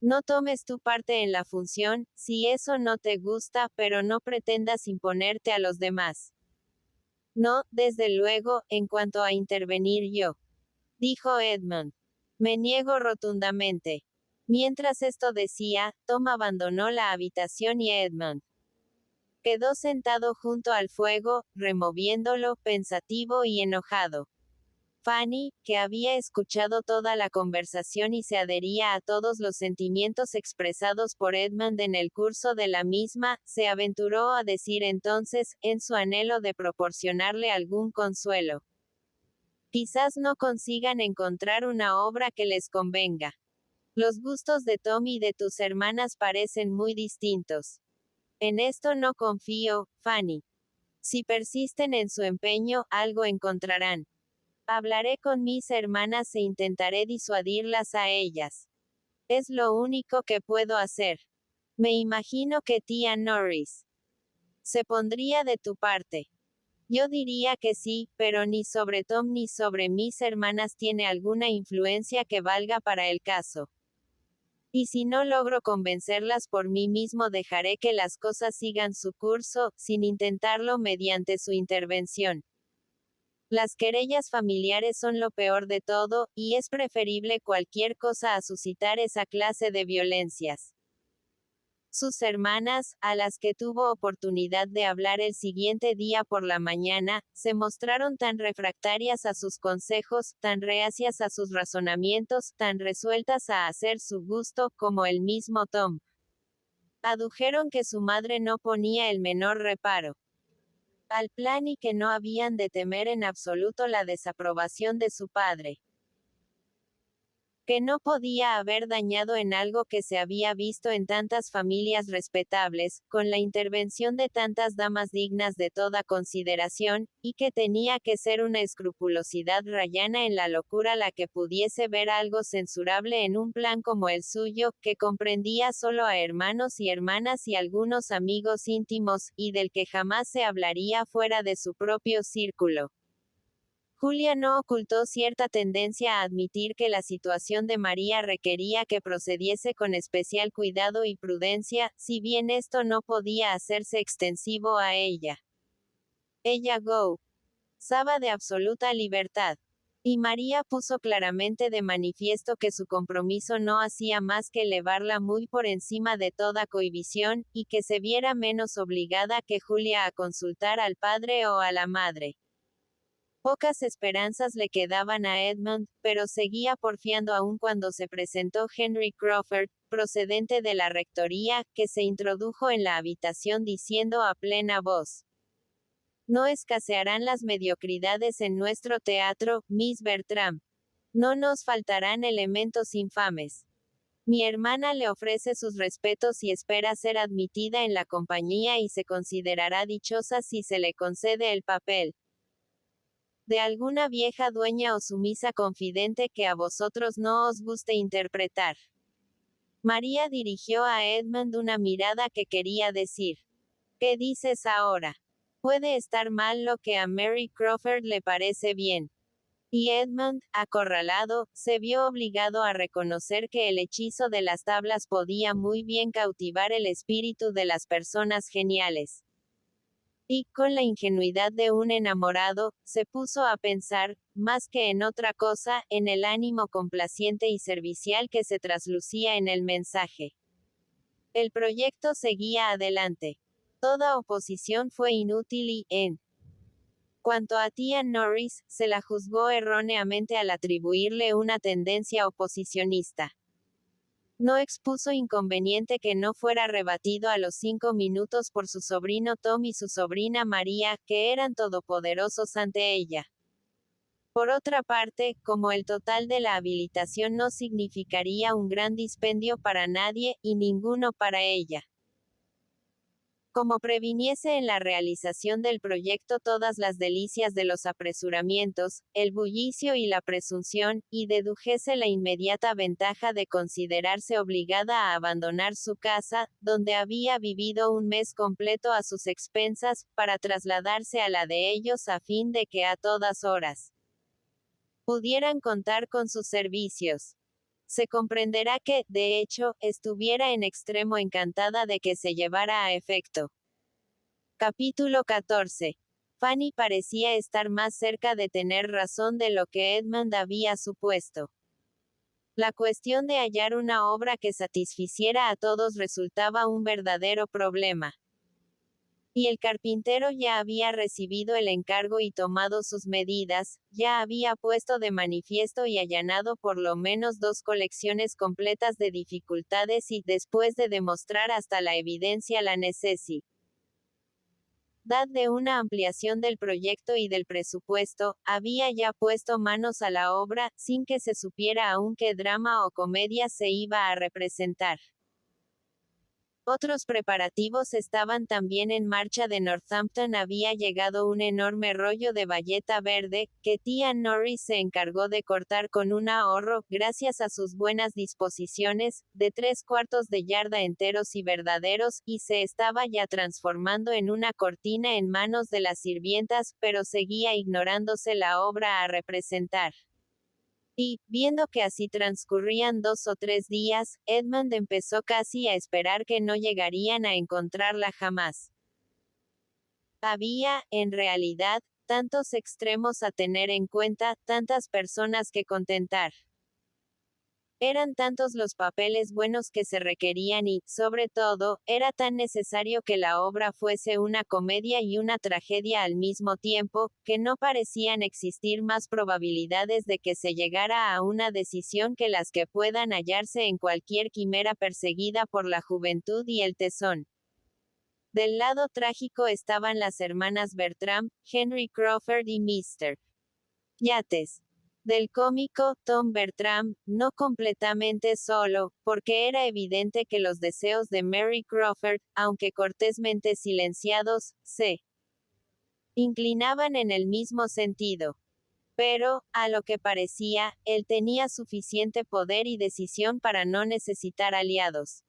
No tomes tu parte en la función, si eso no te gusta, pero no pretendas imponerte a los demás. No, desde luego, en cuanto a intervenir yo, dijo Edmund. Me niego rotundamente. Mientras esto decía, Tom abandonó la habitación y Edmund quedó sentado junto al fuego, removiéndolo, pensativo y enojado. Fanny, que había escuchado toda la conversación y se adhería a todos los sentimientos expresados por Edmund en el curso de la misma, se aventuró a decir entonces, en su anhelo de proporcionarle algún consuelo. Quizás no consigan encontrar una obra que les convenga. Los gustos de Tom y de tus hermanas parecen muy distintos. En esto no confío, Fanny. Si persisten en su empeño, algo encontrarán. Hablaré con mis hermanas e intentaré disuadirlas a ellas. Es lo único que puedo hacer. Me imagino que tía Norris se pondría de tu parte. Yo diría que sí, pero ni sobre Tom ni sobre mis hermanas tiene alguna influencia que valga para el caso. Y si no logro convencerlas por mí mismo, dejaré que las cosas sigan su curso, sin intentarlo mediante su intervención. Las querellas familiares son lo peor de todo, y es preferible cualquier cosa a suscitar esa clase de violencias. Sus hermanas, a las que tuvo oportunidad de hablar el siguiente día por la mañana, se mostraron tan refractarias a sus consejos, tan reacias a sus razonamientos, tan resueltas a hacer su gusto, como el mismo Tom. Adujeron que su madre no ponía el menor reparo al plan y que no habían de temer en absoluto la desaprobación de su padre, que no podía haber dañado en algo que se había visto en tantas familias respetables, con la intervención de tantas damas dignas de toda consideración, y que tenía que ser una escrupulosidad rayana en la locura la que pudiese ver algo censurable en un plan como el suyo, que comprendía solo a hermanos y hermanas y algunos amigos íntimos, y del que jamás se hablaría fuera de su propio círculo. Julia no ocultó cierta tendencia a admitir que la situación de María requería que procediese con especial cuidado y prudencia, si bien esto no podía hacerse extensivo a ella. Ella gozaba de absoluta libertad. Y María puso claramente de manifiesto que su compromiso no hacía más que elevarla muy por encima de toda cohibición, y que se viera menos obligada que Julia a consultar al padre o a la madre. Pocas esperanzas le quedaban a Edmund, pero seguía porfiando aún cuando se presentó Henry Crawford, procedente de la rectoría, que se introdujo en la habitación diciendo a plena voz: «No escasearán las mediocridades en nuestro teatro, Miss Bertram. No nos faltarán elementos infames. Mi hermana le ofrece sus respetos y espera ser admitida en la compañía y se considerará dichosa si se le concede el papel de alguna vieja dueña o sumisa confidente que a vosotros no os guste interpretar». María dirigió a Edmund una mirada que quería decir: «¿Qué dices ahora? Puede estar mal lo que a Mary Crawford le parece bien». Y Edmund, acorralado, se vio obligado a reconocer que el hechizo de las tablas podía muy bien cautivar el espíritu de las personas geniales. Y, con la ingenuidad de un enamorado, se puso a pensar, más que en otra cosa, en el ánimo complaciente y servicial que se traslucía en el mensaje. El proyecto seguía adelante. Toda oposición fue inútil y, en cuanto a tía Norris, se la juzgó erróneamente al atribuirle una tendencia oposicionista. No expuso inconveniente que no fuera rebatido a los 5 minutos por su sobrino Tom y su sobrina María, que eran todopoderosos ante ella. Por otra parte, como el total de la habilitación no significaría un gran dispendio para nadie, y ninguno para ella. Como previniese en la realización del proyecto todas las delicias de los apresuramientos, el bullicio y la presunción, y dedujese la inmediata ventaja de considerarse obligada a abandonar su casa, donde había vivido un mes completo a sus expensas, para trasladarse a la de ellos a fin de que a todas horas pudieran contar con sus servicios. Se comprenderá que, de hecho, estuviera en extremo encantada de que se llevara a efecto. Capítulo 14. Fanny parecía estar más cerca de tener razón de lo que Edmund había supuesto. La cuestión de hallar una obra que satisficiera a todos resultaba un verdadero problema. Y el carpintero ya había recibido el encargo y tomado sus medidas, ya había puesto de manifiesto y allanado por lo menos 2 colecciones completas de dificultades y, después de demostrar hasta la evidencia la necesidad de una ampliación del proyecto y del presupuesto, había ya puesto manos a la obra, sin que se supiera aún qué drama o comedia se iba a representar. Otros preparativos estaban también en marcha. De Northampton había llegado un enorme rollo de bayeta verde, que tía Norris se encargó de cortar con un ahorro, gracias a sus buenas disposiciones, de 3/4 de yarda enteros y verdaderos, y se estaba ya transformando en una cortina en manos de las sirvientas, pero seguía ignorándose la obra a representar. Y, viendo que así transcurrían 2 o 3 días, Edmund empezó casi a esperar que no llegarían a encontrarla jamás. Había, en realidad, tantos extremos a tener en cuenta, tantas personas que contentar. Eran tantos los papeles buenos que se requerían y, sobre todo, era tan necesario que la obra fuese una comedia y una tragedia al mismo tiempo, que no parecían existir más probabilidades de que se llegara a una decisión que las que puedan hallarse en cualquier quimera perseguida por la juventud y el tesón. Del lado trágico estaban las hermanas Bertram, Henry Crawford y Mr. Yates. Del cómico, Tom Bertram, no completamente solo, porque era evidente que los deseos de Mary Crawford, aunque cortésmente silenciados, se inclinaban en el mismo sentido. Pero, a lo que parecía, él tenía suficiente poder y decisión para no necesitar aliados.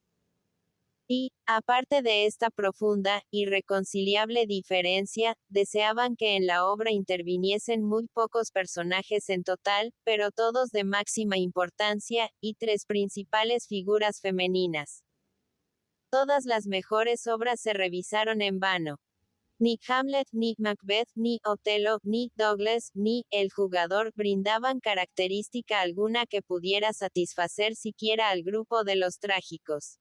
Y, aparte de esta profunda, irreconciliable diferencia, deseaban que en la obra interviniesen muy pocos personajes en total, pero todos de máxima importancia, y 3 principales figuras femeninas. Todas las mejores obras se revisaron en vano. Ni Hamlet, ni Macbeth, ni Otelo, ni Douglas, ni El jugador brindaban característica alguna que pudiera satisfacer siquiera al grupo de los trágicos.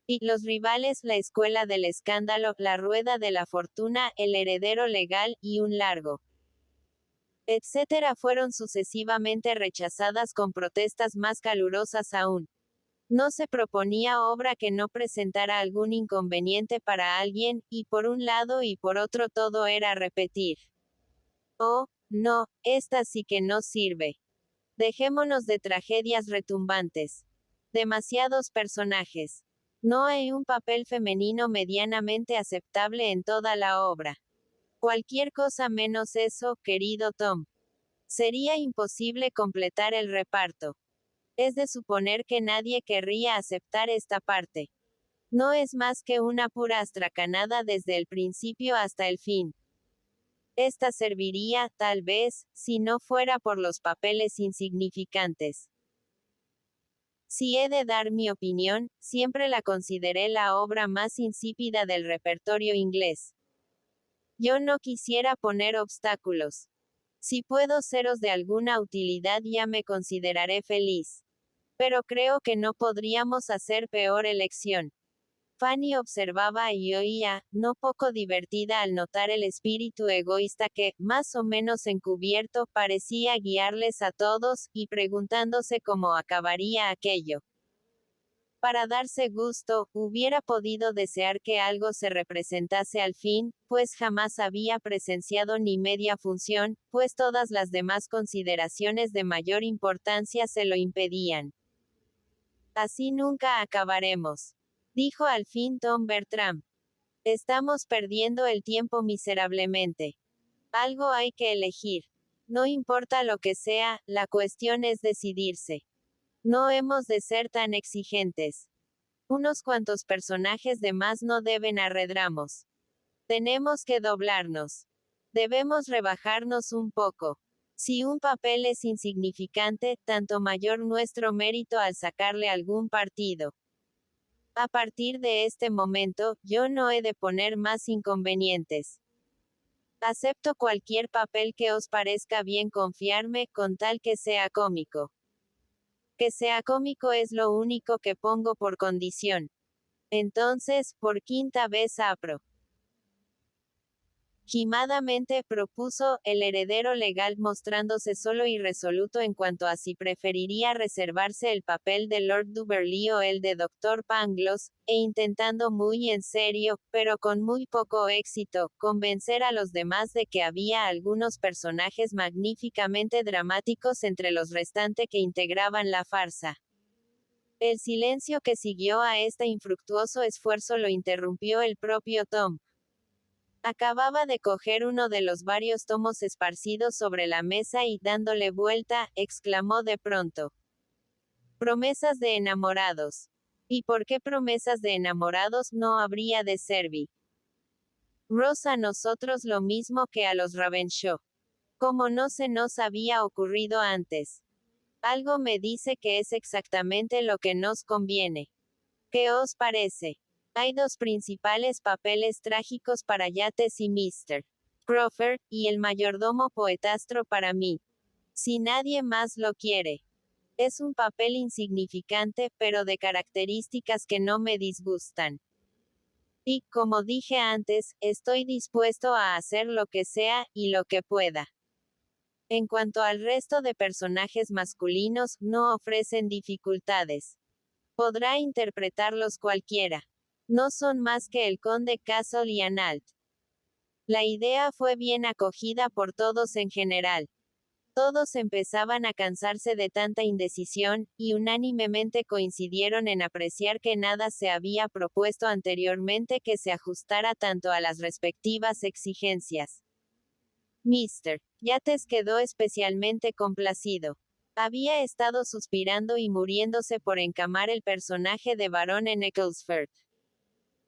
Y los rivales, la escuela del escándalo, la rueda de la fortuna, el heredero legal, y un largo etcétera fueron sucesivamente rechazadas con protestas más calurosas aún. No se proponía obra que no presentara algún inconveniente para alguien, y por un lado y por otro todo era repetir. Oh, no, esta sí que no sirve. Dejémonos de tragedias retumbantes. Demasiados personajes. No hay un papel femenino medianamente aceptable en toda la obra. Cualquier cosa menos eso, querido Tom. Sería imposible completar el reparto. Es de suponer que nadie querría aceptar esta parte. No es más que una pura astracanada desde el principio hasta el fin. Esta serviría, tal vez, si no fuera por los papeles insignificantes. Si he de dar mi opinión, siempre la consideré la obra más insípida del repertorio inglés. Yo no quisiera poner obstáculos. Si puedo seros de alguna utilidad ya me consideraré feliz. Pero creo que no podríamos hacer peor elección. Fanny observaba y oía, no poco divertida al notar el espíritu egoísta que, más o menos encubierto, parecía guiarles a todos, y preguntándose cómo acabaría aquello. Para darse gusto, hubiera podido desear que algo se representase al fin, pues jamás había presenciado ni media función, pues todas las demás consideraciones de mayor importancia se lo impedían. Así nunca acabaremos, dijo al fin Tom Bertram. Estamos perdiendo el tiempo miserablemente. Algo hay que elegir. No importa lo que sea, la cuestión es decidirse. No hemos de ser tan exigentes. Unos cuantos personajes de más no deben arredrarnos. Tenemos que doblarnos. Debemos rebajarnos un poco. Si un papel es insignificante, tanto mayor nuestro mérito al sacarle algún partido. A partir de este momento, yo no he de poner más inconvenientes. Acepto cualquier papel que os parezca bien confiarme, con tal que sea cómico. Que sea cómico es lo único que pongo por condición. Entonces, por 5ª vez apro. Gimadamente propuso, el heredero legal mostrándose solo irresoluto en cuanto a si preferiría reservarse el papel de Lord Duberly o el de Dr. Pangloss, e intentando muy en serio, pero con muy poco éxito, convencer a los demás de que había algunos personajes magníficamente dramáticos entre los restantes que integraban la farsa. El silencio que siguió a este infructuoso esfuerzo lo interrumpió el propio Tom. Acababa de coger uno de los varios tomos esparcidos sobre la mesa y, dándole vuelta, exclamó de pronto: Promesas de enamorados. ¿Y por qué promesas de enamorados no habría de servir? Ross a nosotros lo mismo que a los Ravenshaw. Como no se nos había ocurrido antes. Algo me dice que es exactamente lo que nos conviene. ¿Qué os parece? Hay dos principales papeles trágicos para Yates y Mr. Crawford, y el mayordomo poetastro para mí. Si nadie más lo quiere. Es un papel insignificante, pero de características que no me disgustan. Y, como dije antes, estoy dispuesto a hacer lo que sea, y lo que pueda. En cuanto al resto de personajes masculinos, no ofrecen dificultades. Podrá interpretarlos cualquiera. No son más que el conde Castle y Anhalt. La idea fue bien acogida por todos en general. Todos empezaban a cansarse de tanta indecisión, y unánimemente coincidieron en apreciar que nada se había propuesto anteriormente que se ajustara tanto a las respectivas exigencias. Mr. Yates quedó especialmente complacido. Había estado suspirando y muriéndose por encamar el personaje de varón en Ecclesford.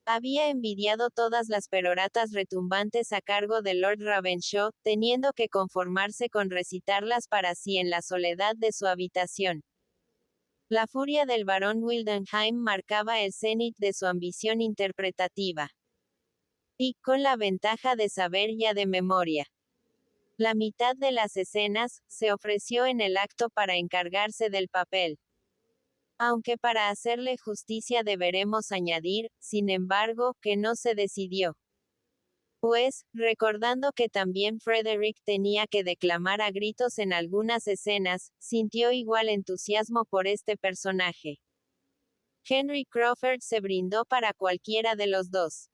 Había envidiado todas las peroratas retumbantes a cargo de Lord Ravenshaw, teniendo que conformarse con recitarlas para sí en la soledad de su habitación. La furia del barón Wildenheim marcaba el cenit de su ambición interpretativa. Y, con la ventaja de saber ya de memoria la mitad de las escenas, se ofreció en el acto para encargarse del papel. Aunque para hacerle justicia deberemos añadir, sin embargo, que no se decidió. Pues, recordando que también Frederick tenía que declamar a gritos en algunas escenas, sintió igual entusiasmo por este personaje. Henry Crawford se brindó para cualquiera de los dos.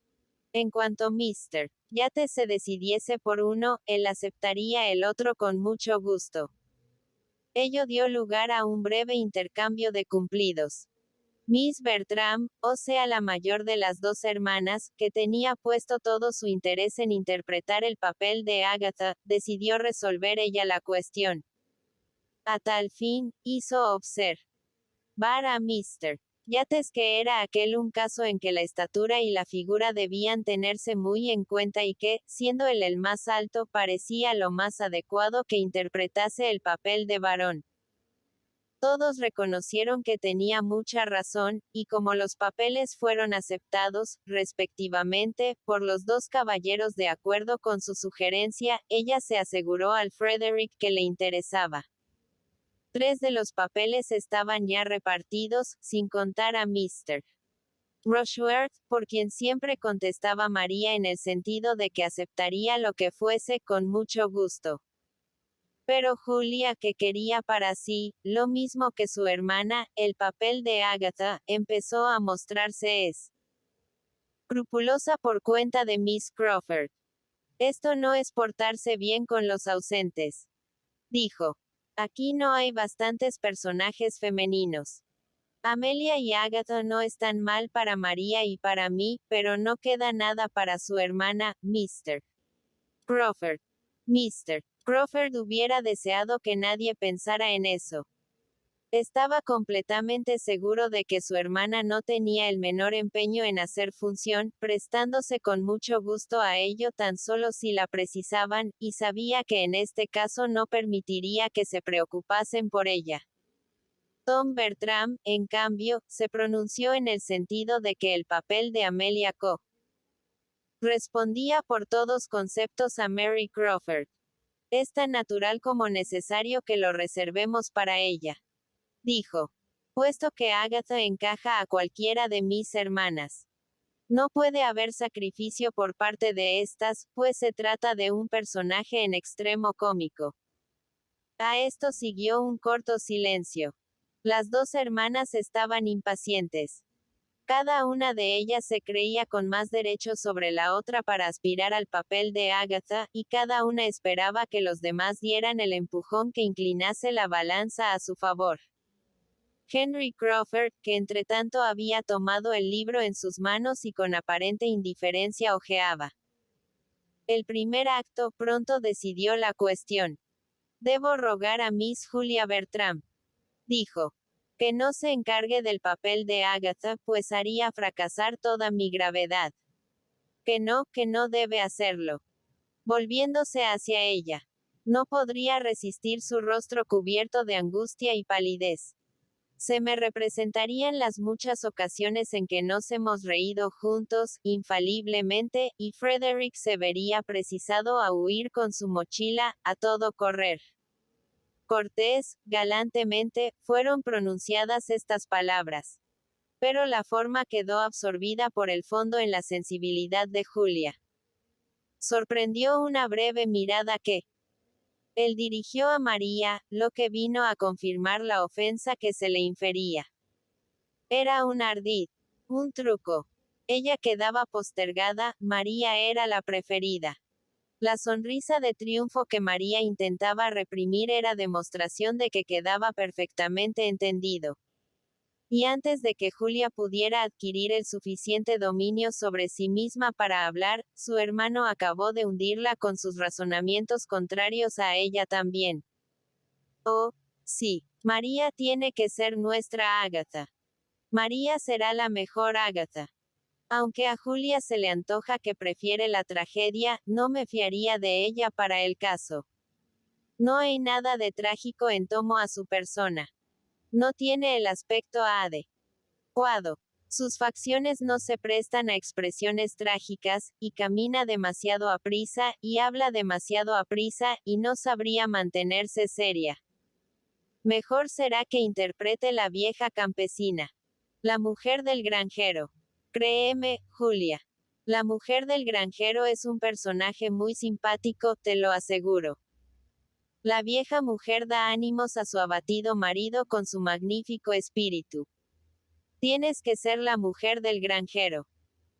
En cuanto Mr. Yates se decidiese por uno, él aceptaría el otro con mucho gusto. Ello dio lugar a un breve intercambio de cumplidos. Miss Bertram, o sea la mayor de las dos hermanas, que tenía puesto todo su interés en interpretar el papel de Agatha, decidió resolver ella la cuestión. A tal fin, hizo observar a Mr. Yates que era aquel un caso en que la estatura y la figura debían tenerse muy en cuenta y que, siendo él el más alto, parecía lo más adecuado que interpretase el papel de varón. Todos reconocieron que tenía mucha razón, y como los papeles fueron aceptados, respectivamente, por los dos caballeros de acuerdo con su sugerencia, ella se aseguró al Frederick que le interesaba. 3 de los papeles estaban ya repartidos, sin contar a Mr. Rushworth, por quien siempre contestaba María en el sentido de que aceptaría lo que fuese con mucho gusto. Pero Julia, que quería para sí, lo mismo que su hermana, el papel de Agatha, empezó a mostrarse escrupulosa por cuenta de Miss Crawford. Esto no es portarse bien con los ausentes. Dijo. Aquí no hay bastantes personajes femeninos. Amelia y Agatha no están mal para María y para mí, pero no queda nada para su hermana, Mr. Crawford. Mr. Crawford hubiera deseado que nadie pensara en eso. Estaba completamente seguro de que su hermana no tenía el menor empeño en hacer función, prestándose con mucho gusto a ello tan solo si la precisaban, y sabía que en este caso no permitiría que se preocupasen por ella. Tom Bertram, en cambio, se pronunció en el sentido de que el papel de Amelia respondía por todos conceptos a Mary Crawford. Es tan natural como necesario que lo reservemos para ella. Dijo. Puesto que Agatha encaja a cualquiera de mis hermanas. No puede haber sacrificio por parte de estas, pues se trata de un personaje en extremo cómico. A esto siguió un corto silencio. Las dos hermanas estaban impacientes. Cada una de ellas se creía con más derecho sobre la otra para aspirar al papel de Agatha, y cada una esperaba que los demás dieran el empujón que inclinase la balanza a su favor. Henry Crawford, que entretanto había tomado el libro en sus manos y con aparente indiferencia hojeaba. El primer acto pronto decidió la cuestión. Debo rogar a Miss Julia Bertram, dijo, que no se encargue del papel de Agatha, pues haría fracasar toda mi gravedad. Que no debe hacerlo. Volviéndose hacia ella. No podría resistir su rostro cubierto de angustia y palidez. Se me representarían las muchas ocasiones en que nos hemos reído juntos, infaliblemente, y Frederick se vería precisado a huir con su mochila, a todo correr. Cortés, galantemente, fueron pronunciadas estas palabras. Pero la forma quedó absorbida por el fondo en la sensibilidad de Julia. Sorprendió una breve mirada que él dirigió a María, lo que vino a confirmar la ofensa que se le infería. Era un ardid, un truco. Ella quedaba postergada, María era la preferida. La sonrisa de triunfo que María intentaba reprimir era demostración de que quedaba perfectamente entendido. Y antes de que Julia pudiera adquirir el suficiente dominio sobre sí misma para hablar, su hermano acabó de hundirla con sus razonamientos contrarios a ella también. Oh, sí, María tiene que ser nuestra Agatha. María será la mejor Agatha. Aunque a Julia se le antoja que prefiere la tragedia, no me fiaría de ella para el caso. No hay nada de trágico en tomo a su persona. No tiene el aspecto adecuado. Sus facciones no se prestan a expresiones trágicas, y camina demasiado aprisa, y habla demasiado aprisa, y no sabría mantenerse seria. Mejor será que interprete la vieja campesina. La mujer del granjero. Créeme, Julia. La mujer del granjero es un personaje muy simpático, te lo aseguro. La vieja mujer da ánimos a su abatido marido con su magnífico espíritu. Tienes que ser la mujer del granjero.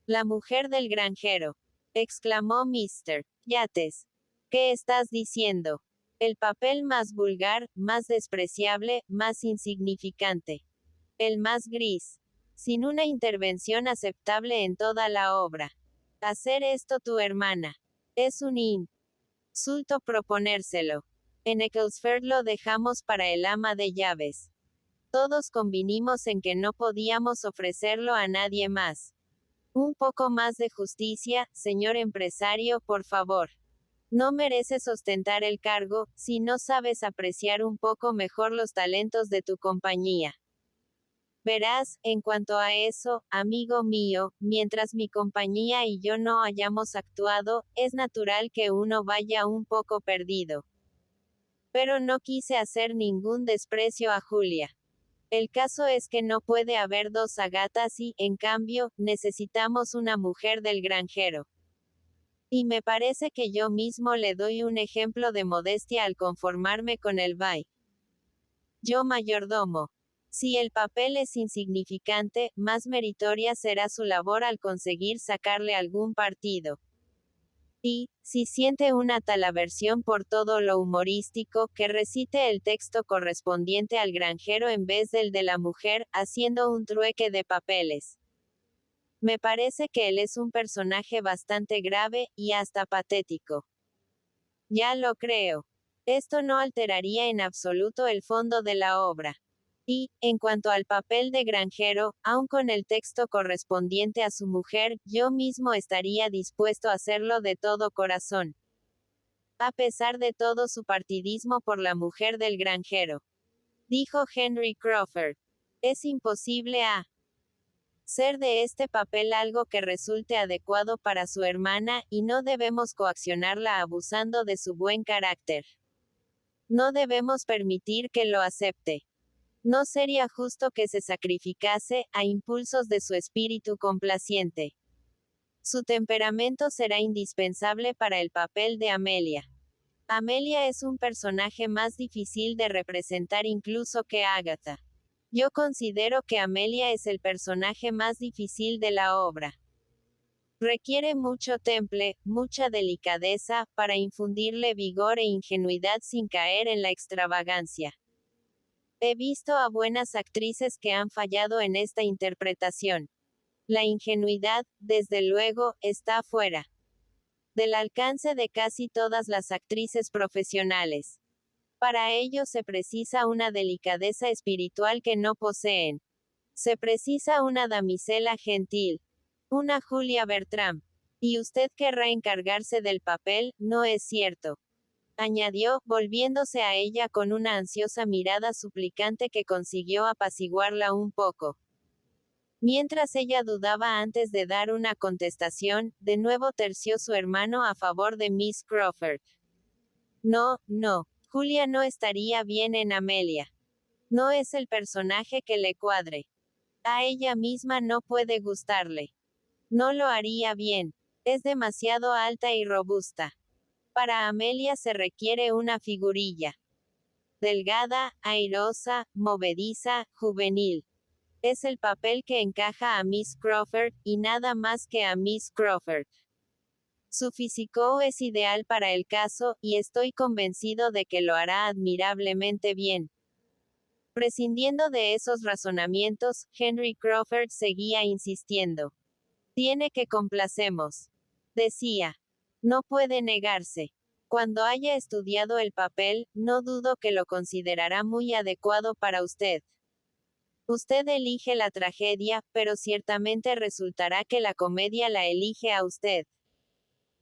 La mujer del granjero, exclamó Mr. Yates. ¿Qué estás diciendo? El papel más vulgar, más despreciable, más insignificante. El más gris. Sin una intervención aceptable en toda la obra. Hacer esto tu hermana. Es un insulto proponérselo. En Ecclesfield lo dejamos para el ama de llaves. Todos convinimos en que no podíamos ofrecerlo a nadie más. Un poco más de justicia, señor empresario, por favor. No mereces ostentar el cargo, si no sabes apreciar un poco mejor los talentos de tu compañía. Verás, en cuanto a eso, amigo mío, mientras mi compañía y yo no hayamos actuado, es natural que uno vaya un poco perdido. Pero no quise hacer ningún desprecio a Julia. El caso es que no puede haber dos Agatas y, en cambio, necesitamos una mujer del granjero. Y me parece que yo mismo le doy un ejemplo de modestia al conformarme con el bye. Yo mayordomo. Si el papel es insignificante, más meritoria será su labor al conseguir sacarle algún partido. Y, si siente una tal aversión por todo lo humorístico, que recite el texto correspondiente al granjero en vez del de la mujer, haciendo un trueque de papeles. Me parece que él es un personaje bastante grave, y hasta patético. Ya lo creo. Esto no alteraría en absoluto el fondo de la obra. Y, en cuanto al papel de granjero, aun con el texto correspondiente a su mujer, yo mismo estaría dispuesto a hacerlo de todo corazón. A pesar de todo su partidismo por la mujer del granjero. Dijo Henry Crawford. Es imposible ser de este papel algo que resulte adecuado para su hermana, y no debemos coaccionarla abusando de su buen carácter. No debemos permitir que lo acepte. No sería justo que se sacrificase a impulsos de su espíritu complaciente. Su temperamento será indispensable para el papel de Amelia. Amelia es un personaje más difícil de representar incluso que Agatha. Yo considero que Amelia es el personaje más difícil de la obra. Requiere mucho temple, mucha delicadeza, para infundirle vigor e ingenuidad sin caer en la extravagancia. He visto a buenas actrices que han fallado en esta interpretación. La ingenuidad, desde luego, está fuera del alcance de casi todas las actrices profesionales. Para ello se precisa una delicadeza espiritual que no poseen. Se precisa una damisela gentil, una Julia Bertram. Y usted querrá encargarse del papel, ¿no es cierto?, añadió, volviéndose a ella con una ansiosa mirada suplicante que consiguió apaciguarla un poco. Mientras ella dudaba antes de dar una contestación, de nuevo terció su hermano a favor de Miss Crawford. No, no, Julia no estaría bien en Amelia. No es el personaje que le cuadre. A ella misma no puede gustarle. No lo haría bien. Es demasiado alta y robusta. Para Amelia se requiere una figurilla delgada, airosa, movediza, juvenil. Es el papel que encaja a Miss Crawford, y nada más que a Miss Crawford. Su físico es ideal para el caso, y estoy convencido de que lo hará admirablemente bien. Prescindiendo de esos razonamientos, Henry Crawford seguía insistiendo. Tiene que complacemos. Decía. No puede negarse. Cuando haya estudiado el papel, no dudo que lo considerará muy adecuado para usted. Usted elige la tragedia, pero ciertamente resultará que la comedia la elige a usted.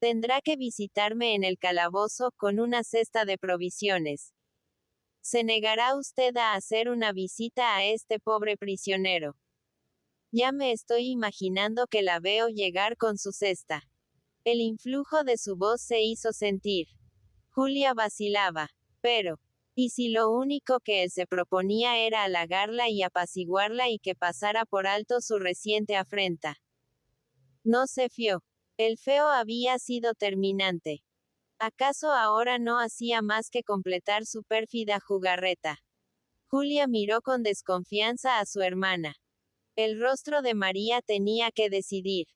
Tendrá que visitarme en el calabozo, con una cesta de provisiones. ¿Se negará usted a hacer una visita a este pobre prisionero? Ya me estoy imaginando que la veo llegar con su cesta. El influjo de su voz se hizo sentir. Julia vacilaba. Pero, ¿y si lo único que él se proponía era halagarla y apaciguarla y que pasara por alto su reciente afrenta? No se fió. El feo había sido terminante. ¿Acaso ahora no hacía más que completar su pérfida jugarreta? Julia miró con desconfianza a su hermana. El rostro de María tenía que decidir.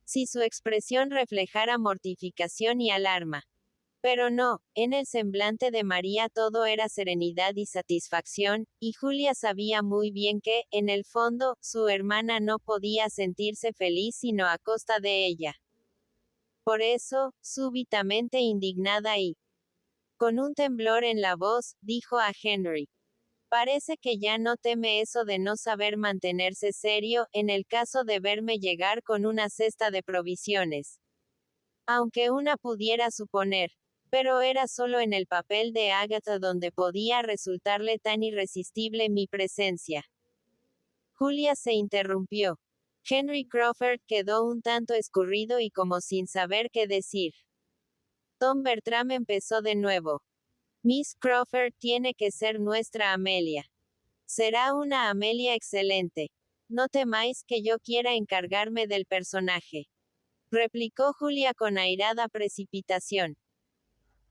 Si su expresión reflejara mortificación y alarma. Pero no, en el semblante de María todo era serenidad y satisfacción, y Julia sabía muy bien que, en el fondo, su hermana no podía sentirse feliz sino a costa de ella. Por eso, súbitamente indignada y con un temblor en la voz, dijo a Henry. Parece que ya no teme eso de no saber mantenerse serio, en el caso de verme llegar con una cesta de provisiones. Aunque una pudiera suponer. Pero era solo en el papel de Agatha donde podía resultarle tan irresistible mi presencia. Julia se interrumpió. Henry Crawford quedó un tanto escurrido y como sin saber qué decir. Tom Bertram empezó de nuevo. Miss Crawford tiene que ser nuestra Amelia. Será una Amelia excelente. No temáis que yo quiera encargarme del personaje, replicó Julia con airada precipitación.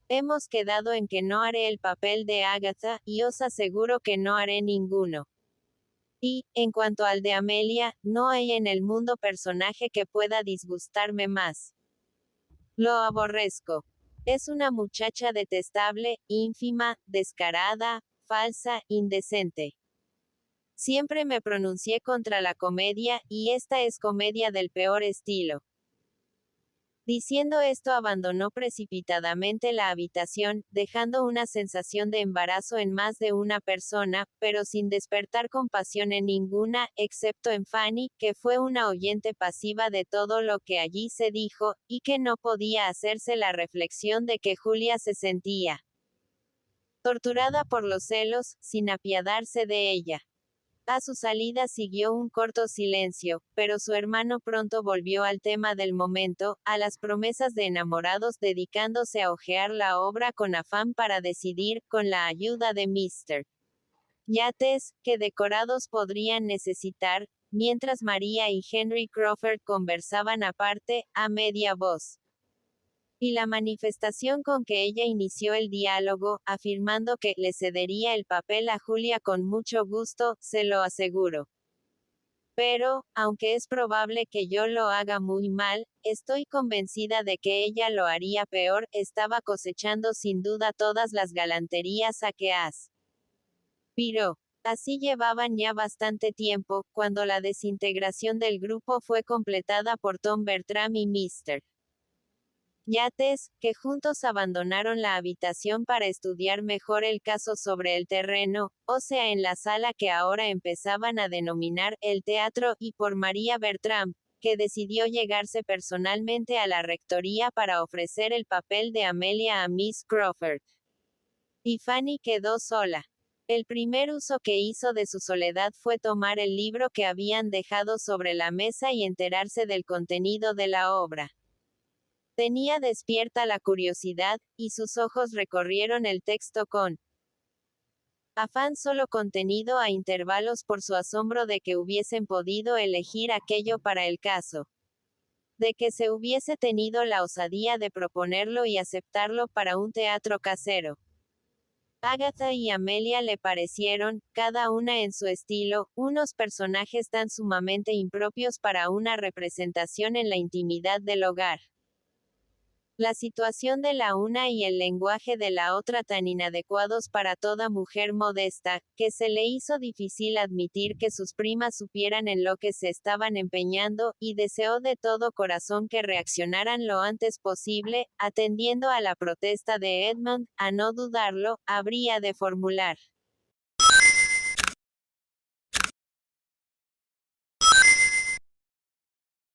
Hemos quedado en que no haré el papel de Agatha, y os aseguro que no haré ninguno. Y, en cuanto al de Amelia, no hay en el mundo personaje que pueda disgustarme más. Lo aborrezco. Es una muchacha detestable, ínfima, descarada, falsa, indecente. Siempre me pronuncié contra la comedia, y esta es comedia del peor estilo. Diciendo esto abandonó precipitadamente la habitación, dejando una sensación de embarazo en más de una persona, pero sin despertar compasión en ninguna, excepto en Fanny, que fue una oyente pasiva de todo lo que allí se dijo, y que no podía hacerse la reflexión de que Julia se sentía torturada por los celos, sin apiadarse de ella. A su salida siguió un corto silencio, pero su hermano pronto volvió al tema del momento, a las promesas de enamorados, dedicándose a hojear la obra con afán para decidir, con la ayuda de Mr. Yates, qué decorados podrían necesitar, mientras María y Henry Crawford conversaban aparte, a media voz. Y la manifestación con que ella inició el diálogo, afirmando que le cedería el papel a Julia con mucho gusto, se lo aseguro. Pero, aunque es probable que yo lo haga muy mal, estoy convencida de que ella lo haría peor, estaba cosechando sin duda todas las galanterías a que aspiró. Así llevaban ya bastante tiempo, cuando la desintegración del grupo fue completada por Tom Bertram y Mr. Yates, que juntos abandonaron la habitación para estudiar mejor el caso sobre el terreno, o sea en la sala que ahora empezaban a denominar el teatro, y por María Bertram, que decidió llegarse personalmente a la rectoría para ofrecer el papel de Amelia a Miss Crawford. Y Fanny quedó sola. El primer uso que hizo de su soledad fue tomar el libro que habían dejado sobre la mesa y enterarse del contenido de la obra. Tenía despierta la curiosidad, y sus ojos recorrieron el texto con afán solo contenido a intervalos por su asombro de que hubiesen podido elegir aquello para el caso. De que se hubiese tenido la osadía de proponerlo y aceptarlo para un teatro casero. Agatha y Amelia le parecieron, cada una en su estilo, unos personajes tan sumamente impropios para una representación en la intimidad del hogar. La situación de la una y el lenguaje de la otra tan inadecuados para toda mujer modesta, que se le hizo difícil admitir que sus primas supieran en lo que se estaban empeñando, y deseó de todo corazón que reaccionaran lo antes posible, atendiendo a la protesta de Edmund, a no dudarlo, habría de formular